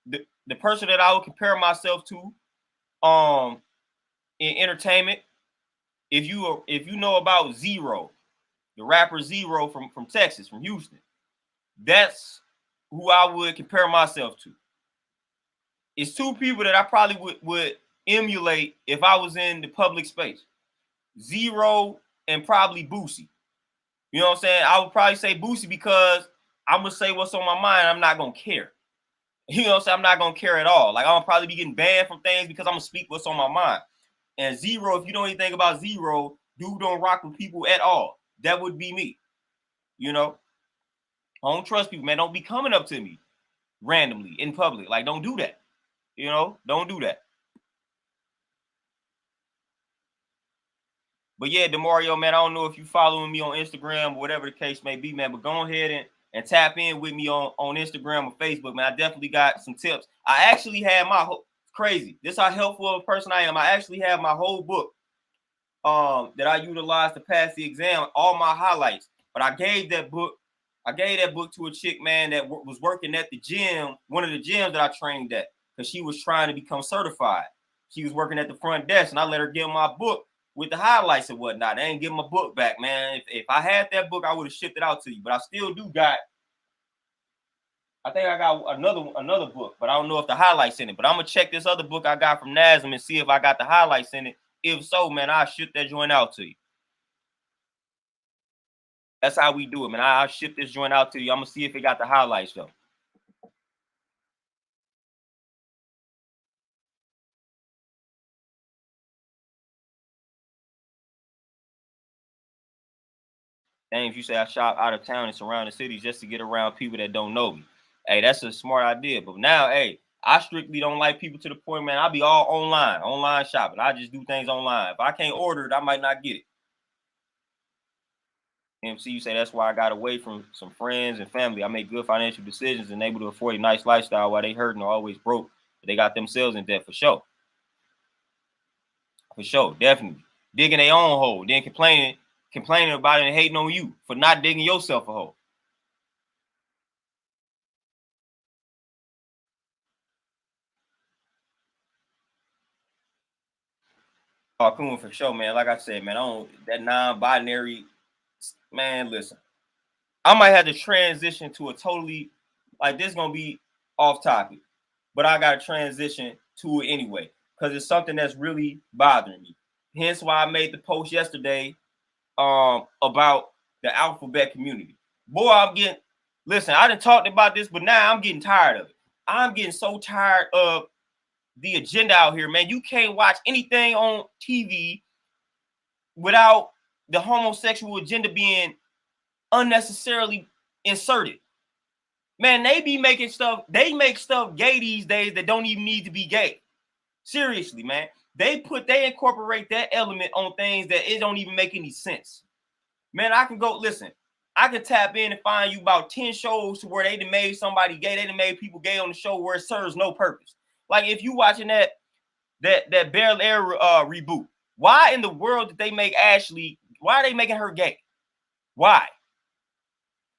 A: the person that I would compare myself to in entertainment, if you know about Zero, the rapper Zero from Texas, from Houston, that's who I would compare myself to. It's two people that I probably would emulate if I was in the public space. Zero and probably Bougie. You know what I'm saying? I would probably say Bougie because I'm gonna say what's on my mind. I'm not gonna care. You know what I'm saying? I'm not gonna care at all. Like I'm gonna probably be getting banned from things because I'm gonna speak what's on my mind. And Zero, if you know anything about Zero, dude don't rock with people at all. That would be me. You know, I don't trust people, man. Don't be coming up to me randomly in public. Like, don't do that. You know, don't do that. But yeah, DeMario, man, I don't know if you following me on Instagram or whatever the case may be, man. But go ahead and tap in with me on Instagram or Facebook, man. I definitely got some tips. I actually had crazy. This is how helpful of a person I am. I actually have my whole book that I utilized to pass the exam, all my highlights. But I gave that book to a chick, man, that was working at the gym, one of the gyms that I trained at, because she was trying to become certified. She was working at the front desk, and I let her get my book with the highlights and whatnot. I ain't give my book back, man. If I had that book, I would have shipped it out to you. But I still do got, I think I got another book, but I don't know if the highlights in it. But I'm gonna check this other book I got from NASM and see if I got the highlights in it. If so, man, I'll ship that joint out to you. That's how we do it, man. I'll ship this joint out to you. I'm gonna see if it got the highlights though. James, you say I shop out of town and surrounding cities just to get around people that don't know me. Hey, that's a smart idea. But now, hey, I strictly don't like people to the point, man, I'll be all online shopping. I just do things online. If I can't order it, I might not get it. MC, you say that's why I got away from some friends and family. I make good financial decisions and able to afford a nice lifestyle while they hurting or always broke. But they got themselves in debt for sure. For sure, definitely. Digging their own hole, then complaining about it and hating on you for not digging yourself a hole. Oh, cool for sure, man. Like I said, man, I don't that non-binary, man. Listen, I might have to transition to a totally like this gonna be off topic, but I gotta transition to it anyway because it's something that's really bothering me. Hence why I made the post yesterday about the alphabet community. Boy, I'm getting listen, I done talked about this, but now I'm getting tired of it. I'm getting so tired of the agenda out here, man. You can't watch anything on TV without the homosexual agenda being unnecessarily inserted. Man, they be making stuff, they make stuff gay these days that don't even need to be gay. Seriously, man. They incorporate that element on things that it don't even make any sense. Man, I can go, listen, I can tap in and find you about 10 shows to where they done made somebody gay, they done made people gay on the show where it serves no purpose. Like if you watching that Bel Air reboot, why in the world did they make Ashley, why are they making her gay? Why?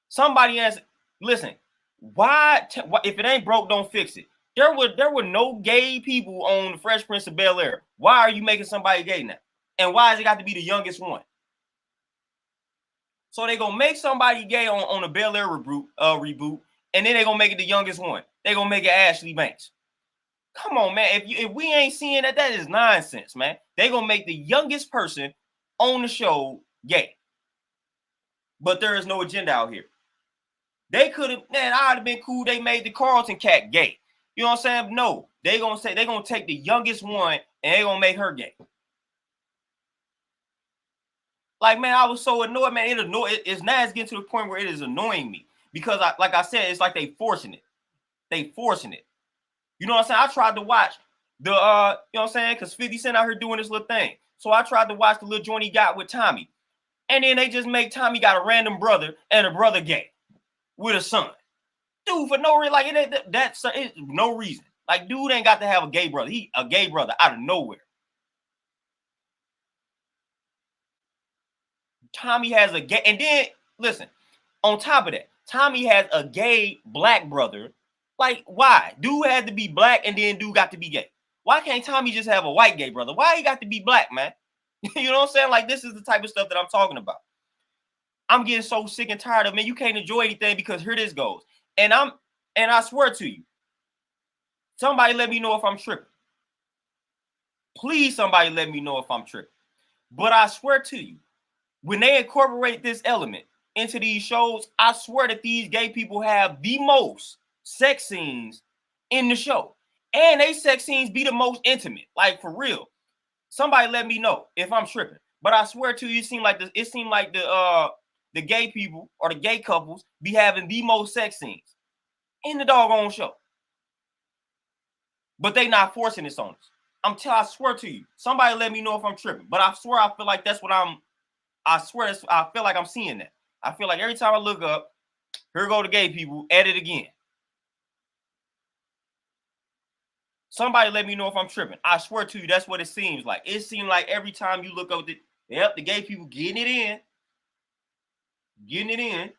A: Somebody answer, listen, why if it ain't broke, don't fix it. There were no gay people on the Fresh Prince of Bel Air. Why are you making somebody gay now? And why has it got to be the youngest one? So they gonna make somebody gay on a Bel Air reboot, and then they gonna make it the youngest one. They gonna make it Ashley Banks. Come on, man. If we ain't seeing that, that is nonsense, man. They gonna make the youngest person on the show gay. But there is no agenda out here. They could have, man, I'd have been cool. They made the Carlton cat gay. You know what I'm saying? No, they gonna take the youngest one and they gonna make her gay. Like, man, I was so annoyed, man. It's now it's getting to the point where it is annoying me because, like I said, it's like they forcing it. They forcing it. You know what I'm saying? I tried to watch the, you know what I'm saying? Because 50 Cent out here doing this little thing. So I tried to watch the little joint he got with Tommy. And then they just make Tommy got a random brother and a brother gay with a son. Dude, for no reason, like that's no reason. Like, dude ain't got to have a gay brother. He a gay brother out of nowhere. Tommy has a gay, and then listen, on top of that, Tommy has a gay black brother. Like, why? Dude had to be black, and then dude got to be gay. Why can't Tommy just have a white gay brother? Why he got to be black, man? You know what I'm saying? Like, this is the type of stuff that I'm talking about. I'm getting so sick and tired of, man, you can't enjoy anything because here this goes. And I swear to you, somebody let me know if I'm tripping. Please, somebody let me know if I'm tripping. But I swear to you, when they incorporate this element into these shows, I swear that these gay people have the most sex scenes in the show. And they sex scenes be the most intimate. Like, for real. Somebody let me know if I'm tripping. But I swear to you, it seemed like the gay people or the gay couples be having the most sex scenes in the doggone show. But they not forcing this on us. I swear to you, somebody let me know if I'm tripping. But I swear I feel like that's what I feel like I'm seeing that. I feel like every time I look up, here go the gay people at it again. Somebody let me know if I'm tripping. I swear to you, that's what it seems like. It seems like every time you look up, the gay people getting it in.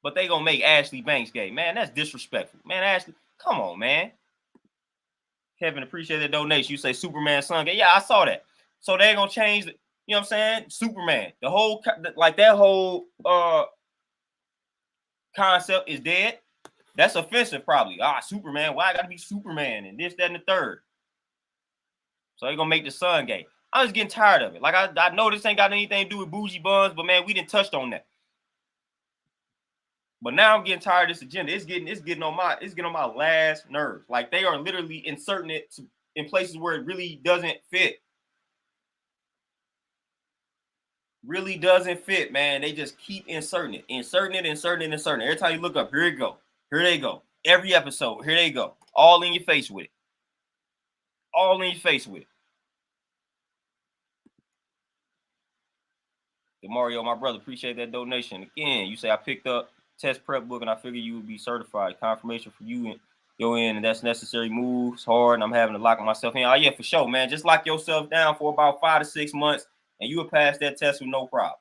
A: But they gonna make Ashley Banks gay. Man, that's disrespectful. Man, Ashley, come on, man. Kevin, appreciate that donation. You say Superman son gay. Yeah, I saw that. So they're gonna change the, you know what I'm saying? Superman. The whole, like that whole concept is dead. That's offensive, probably. Superman. Why I gotta be Superman and this, that, and the third? So they're gonna make the son gay. I'm just getting tired of it. Like I know this ain't got anything to do with bougie buns, but man, we didn't touched on that. But now I'm getting tired of this agenda. It's getting on my last nerves. Like they are literally inserting it in places where it really doesn't fit. Really doesn't fit, man. They just keep inserting it. Every time you look up, here it go. Here they go. Every episode, here they go. All in your face with it. All in your face with it. Mario, my brother, appreciate that donation. Again, you say I picked up test prep book and I figured you would be certified. Confirmation for you and your end, and that's necessary moves. Hard, and I'm having to lock myself in. Oh yeah, for sure, man. Just lock yourself down for about 5 to 6 months, and you will pass that test with no problem.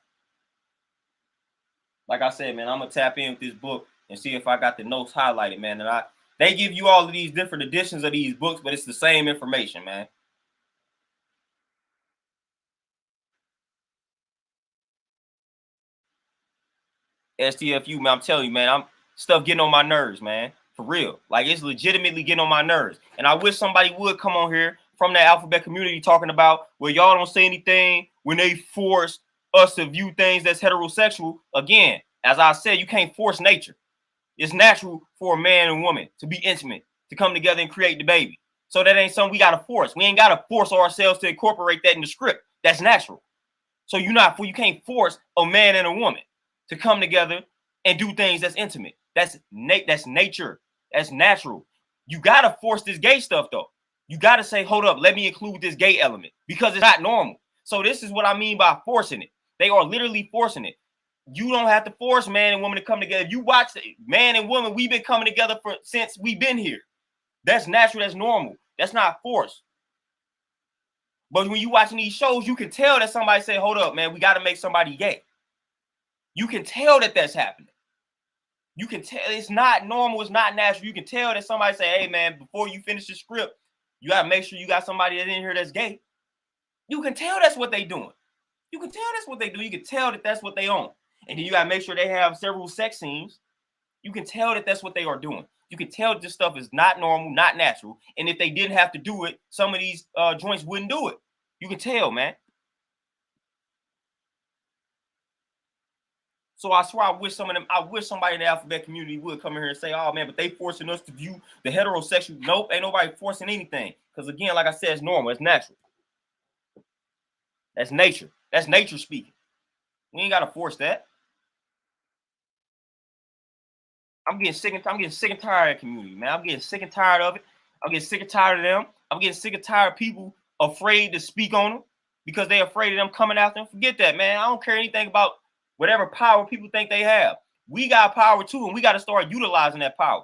A: Like I said, man, I'm gonna tap in with this book and see if I got the notes highlighted, man. And they give you all of these different editions of these books, but it's the same information, man. STFU, man, I'm telling you, man, I'm stuff getting on my nerves, man. For real. Like, it's legitimately getting on my nerves. And I wish somebody would come on here from that alphabet community talking about, well, y'all don't say anything when they force us to view things that's heterosexual. Again, as I said, you can't force nature. It's natural for a man and woman to be intimate, to come together and create the baby. So that ain't something we got to force. We ain't got to force ourselves to incorporate that in the script. That's natural. So you can't force a man and a woman to come together and do things that's intimate. That's nature. That's natural. You gotta force this gay stuff though. You gotta say, hold up, let me include this gay element because it's not normal. So this is what I mean by forcing it. They are literally forcing it. You don't have to force man and woman to come together. If you watch man and woman, we've been coming together since we've been here. That's natural. That's normal. That's not forced. But when you watching these shows, you can tell that somebody say, hold up, man, we got to make somebody gay. You can tell that that's happening. You can tell it's not normal. It's not natural. You can tell that somebody say, hey, man, before you finish the script, you got to make sure you got somebody that's in here that's gay. You can tell that's what they doing. You can tell that's what they do. You can tell that that's what they own. And then you got to make sure they have several sex scenes. You can tell that that's what they are doing. You can tell this stuff is not normal, not natural. And if they didn't have to do it, some of these joints wouldn't do it. You can tell, man. So I swear I wish somebody in the alphabet community would come in here and say, oh man, but they forcing us to view the heterosexual. Nope, ain't nobody forcing anything. Because again, like I said, it's normal, it's natural. That's nature. That's nature speaking. We ain't gotta force that. I'm getting sick and tired of the community, man. I'm getting sick and tired of it. I'm getting sick and tired of them. I'm getting sick and tired of people afraid to speak on them because they're afraid of them coming after them. Forget that, man. I don't care anything about whatever power people think they have. We got power too, and we got to start utilizing that power.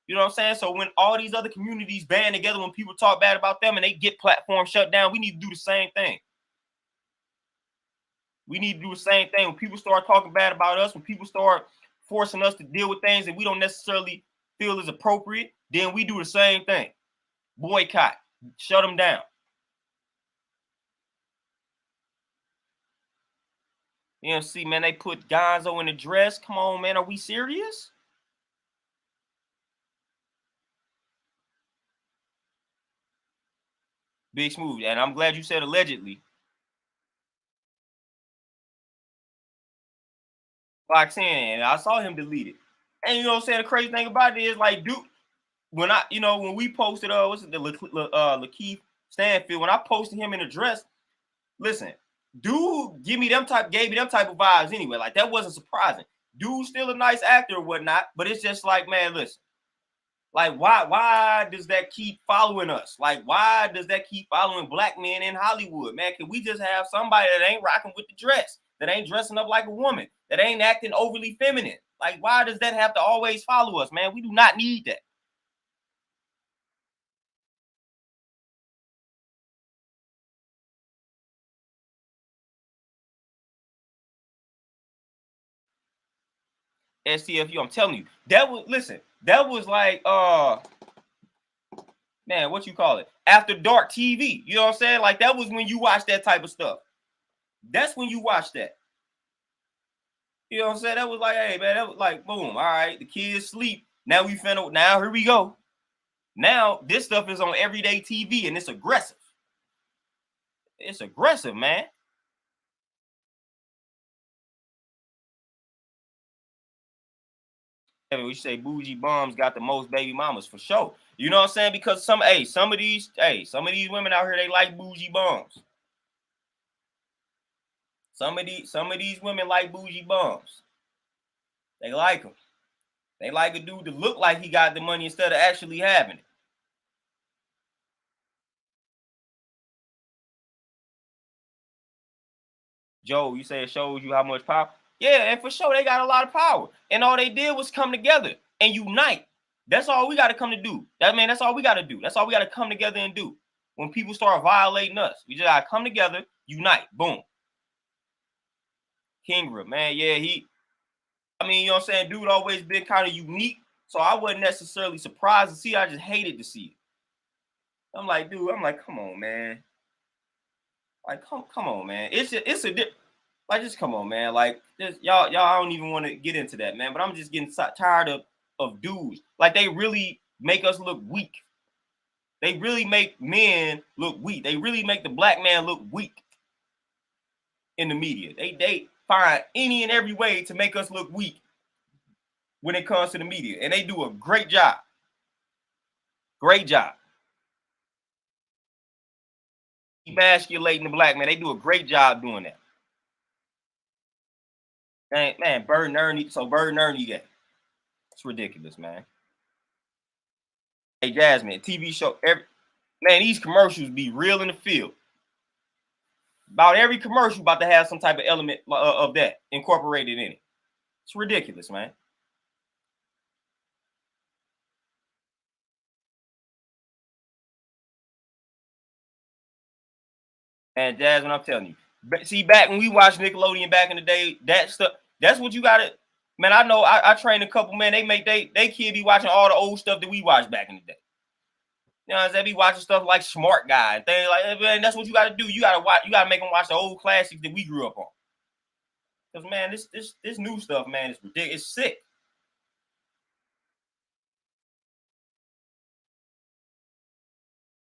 A: You know what I'm saying? So when all these other communities band together, when people talk bad about them and they get platforms shut down, we need to do the same thing. We need to do the same thing. When people start talking bad about us, when people start forcing us to deal with things that we don't necessarily feel is appropriate, then we do the same thing. Boycott, shut them down. You know, see, man, they put Gonzo in the dress. Come on, man, are we serious? Big Smooth, and I'm glad you said allegedly. Fox in, and I saw him delete it. And you know what I'm saying? The crazy thing about it is, like, dude, when we posted, what's it, the Lakeith Stanfield, when I posted him in a dress, listen, dude, gave me them type of vibes anyway. Like, that wasn't surprising. Dude's still a nice actor or whatnot, but it's just like, man, listen, like, why does that keep following us? Like, why does that keep following black men in Hollywood, man? Can we just have somebody that ain't rocking with the dress, that ain't dressing up like a woman, that ain't acting overly feminine? Like, why does that have to always follow us, man? We do not need that. STFU, I'm telling you, that was like man, what you call it? After dark TV. You know what I'm saying? Like, that was when you watch that type of stuff. That's when you watch that. You know what I'm saying? That was like, hey man, that was like, boom, all right, the kids sleep. Now here we go. Now this stuff is on everyday TV and it's aggressive. It's aggressive, man. We say Bougie Bombs got the most baby mamas for sure. You know what I'm saying? Because some of these women out here, they like Bougie Bombs. Some of these women like Bougie Bombs. They like them. They like a dude to look like he got the money instead of actually having it. Joe, you say it shows you how much power? Yeah, and for sure they got a lot of power. And all they did was come together and unite. That's all we got to come to do. That's all we got to do. That's all we got to come together and do. When people start violating us, we just got to come together, unite. Boom. Kingra, man, yeah, you know what I'm saying? Dude always been kind of unique. So I wasn't necessarily surprised to see it. I just hated to see it. I'm like, dude, come on, man. Like, come on, man. It's a like, just come on, man. Like, y'all, I don't even want to get into that, man. But I'm just getting tired of dudes. Like, they really make us look weak. They really make men look weak. They really make the black man look weak in the media. They find any and every way to make us look weak when it comes to the media, and they do a great job. Great job. Emasculating the black man. They do a great job doing that. Man, Bird and Ernie. So Bird and Ernie get. It's ridiculous, man. Hey, Jasmine, TV show. Man, these commercials be real in the field. About every commercial about to have some type of element of that incorporated in it. It's ridiculous, man. And Jasmine, I'm telling you. See, back when we watched Nickelodeon back in the day, that stuff, that's what you gotta. Man, I know I trained a couple, man. They make they kid be watching all the old stuff that we watched back in the day. You know, they be watching stuff like Smart Guy and things like that. Man, that's what you gotta do. You gotta make them watch the old classics that we grew up on. Because man, this new stuff, man, is ridiculous. It's sick.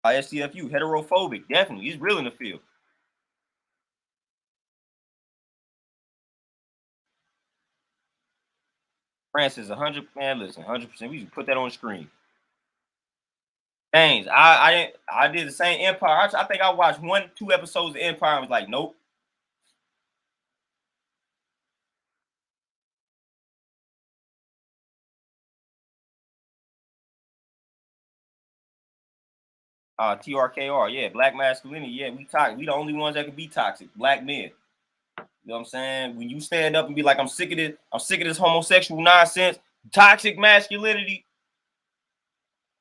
A: STFU, heterophobic, definitely. He's real in the field. Francis, 100, man, listen, 100%. We should put that on the screen. Thanks. I did the same Empire. I think I watched 1-2 episodes of Empire and was like, nope. TRKR, yeah, black masculinity, yeah, we toxic. We the only ones that can be toxic, black men. You know what I'm saying? When you stand up and be like, I'm sick of this homosexual nonsense, toxic masculinity,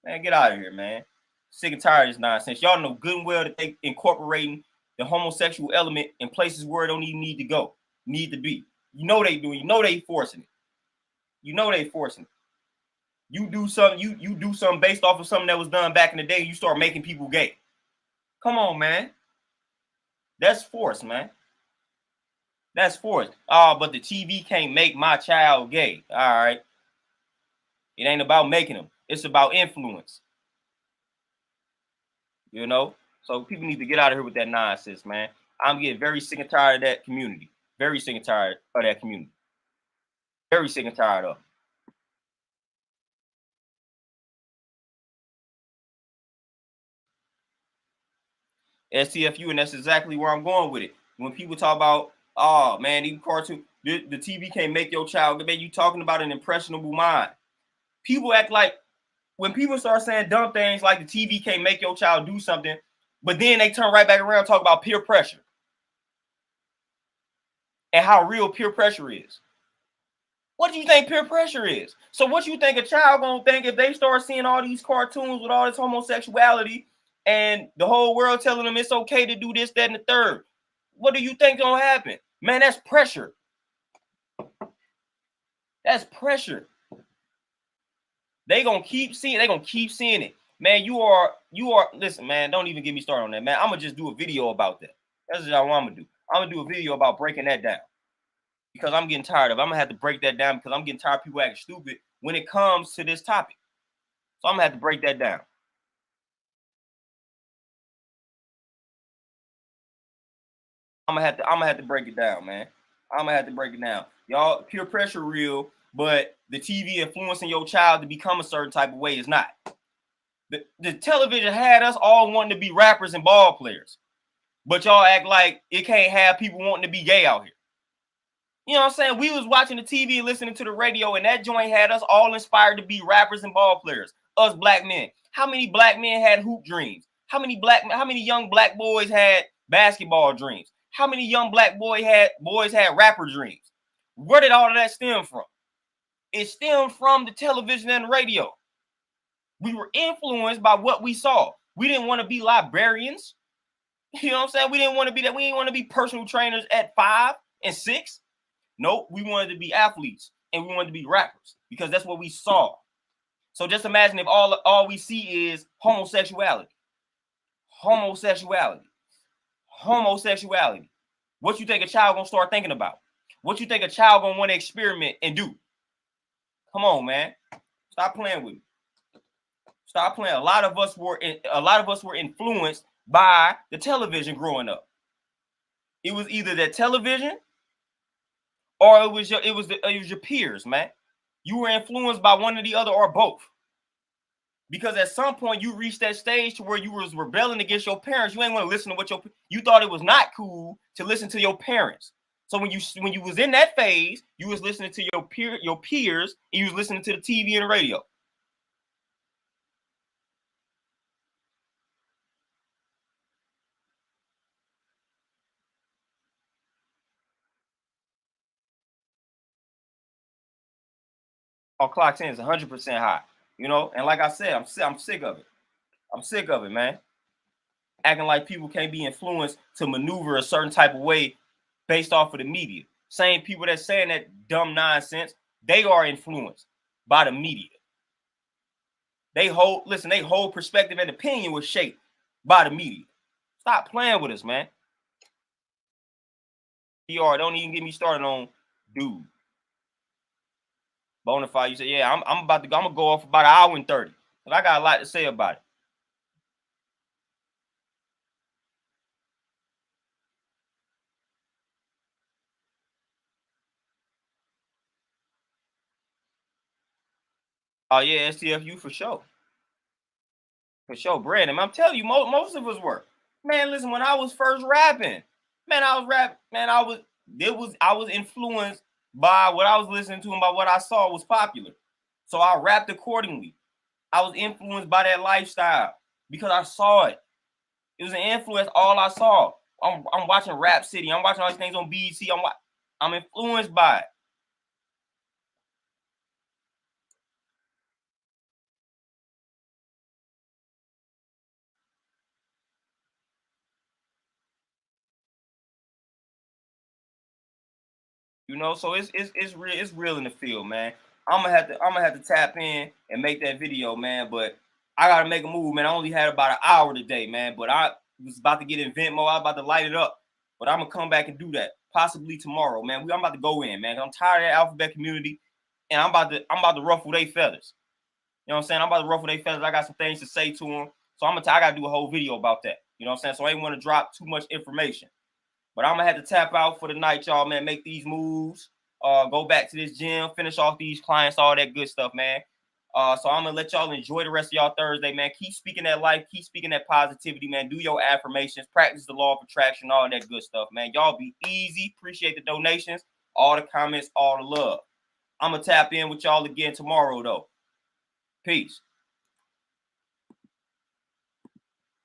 A: man, get out of here, man. Sick and tired of this nonsense. Y'all know good and well that they incorporating the homosexual element in places where it don't even need to go, need to be. You know they do. You know they forcing it. You know they forcing it. You do something. You do something based off of something that was done back in the day. You start making people gay. Come on, man. That's forced, man. That's forced. Oh, but the TV can't make my child gay. All right. It ain't about making them. It's about influence. You know? So people need to get out of here with that nonsense, man. I'm getting very sick and tired of that community. Very sick and tired of that community. Very sick and tired of. STFU, and that's exactly where I'm going with it. When people talk about, oh man, these cartoon, the TV can't make your child, man, you talking about an impressionable mind. People act like when people start saying dumb things like the TV can't make your child do something, but then they turn right back around and talk about peer pressure and how real peer pressure is. What do you think peer pressure is? So what you think a child gonna think if they start seeing all these cartoons with all this homosexuality and the whole world telling them it's okay to do this, that, and the third? What do you think gonna happen? Man, that's pressure. That's pressure. They gonna keep seeing it. Man, you are listen, man, don't even get me started on that, man. I'm gonna just do a video about that. That's what I'm gonna do. I'm gonna do a video about breaking that down. Because I'm getting tired of it. I'm gonna have to break that down because I'm getting tired of people acting stupid when it comes to this topic. So I'm gonna have to break that down. I'm gonna have to break it down, man. I'm gonna have to break it down. Y'all, peer pressure real, but the TV influencing your child to become a certain type of way is not. The television had us all wanting to be rappers and ball players, but y'all act like it can't have people wanting to be gay out here. You know what I'm saying? We was watching the TV and listening to the radio, and that joint had us all inspired to be rappers and ball players. Us black men. How many black men had hoop dreams? How many young black boys had basketball dreams? How many young black boys had rapper dreams? Where did all of that stem from? It stemmed from the television and the radio. We were influenced by what we saw. We didn't want to be librarians. You know what I'm saying? We didn't want to be that. We didn't want to be personal trainers at 5 and 6. Nope, we wanted to be athletes and we wanted to be rappers because that's what we saw. So just imagine if all we see is homosexuality. Homosexuality. Homosexuality. What you think a child gonna start thinking about? What you think a child gonna want to experiment and do? Come on, man. Stop playing with me. Stop playing. A lot of us were influenced by the television growing up. It was either that television or it was your peers, man. You were influenced by one or the other or both. Because at some point you reached that stage to where you was rebelling against your parents. You ain't want to listen to what you thought it was not cool to listen to your parents. So when you was in that phase, you was listening to your peers, and you was listening to the TV and the radio. Our clock 10 is 100% high, you know. And like I said, I'm sick of it. I'm sick of it, man. Acting like people can't be influenced to maneuver a certain type of way based off of the media. Same people that's saying that dumb nonsense, they are influenced by the media. They whole perspective and opinion was shaped by the media. Stop playing with us, man. PR, don't even get me started on dude. Bonafide, you say, yeah, I'm gonna go off about 1 hour and 30. But I got a lot to say about it. Oh yeah, STFU for sure. For sure, Brandon. I'm telling you, most of us were. Man, listen, when I was first rapping, man, I was influenced by what I was listening to and by what I saw was popular. So I rapped accordingly. I was influenced by that lifestyle because I saw it. It was an influence, all I saw. I'm watching Rap City. I'm watching all these things on BET. I'm influenced by it. You know, so it's real in the field, man. I'm gonna have to tap in and make that video, man. But I gotta make a move, man. I only had about 1 hour today, man. But I was about to get in vent mode. I was about to light it up. But I'm gonna come back and do that possibly tomorrow, man. I'm about to go in, man. I'm tired of that alphabet community, and I'm about to ruffle their feathers. You know what I'm saying? I'm about to ruffle their feathers. I got some things to say to them, so I gotta do a whole video about that. You know what I'm saying? So I ain't want to drop too much information. But I'm gonna have to tap out for the night, y'all, man. Make these moves. Go back to this gym, finish off these clients, all that good stuff, man. So I'm gonna let y'all enjoy the rest of y'all Thursday, man. Keep speaking that life, keep speaking that positivity, man. Do your affirmations, practice the law of attraction, all that good stuff, man. Y'all be easy. Appreciate the donations, all the comments, all the love. I'm gonna tap in with y'all again tomorrow, though. Peace.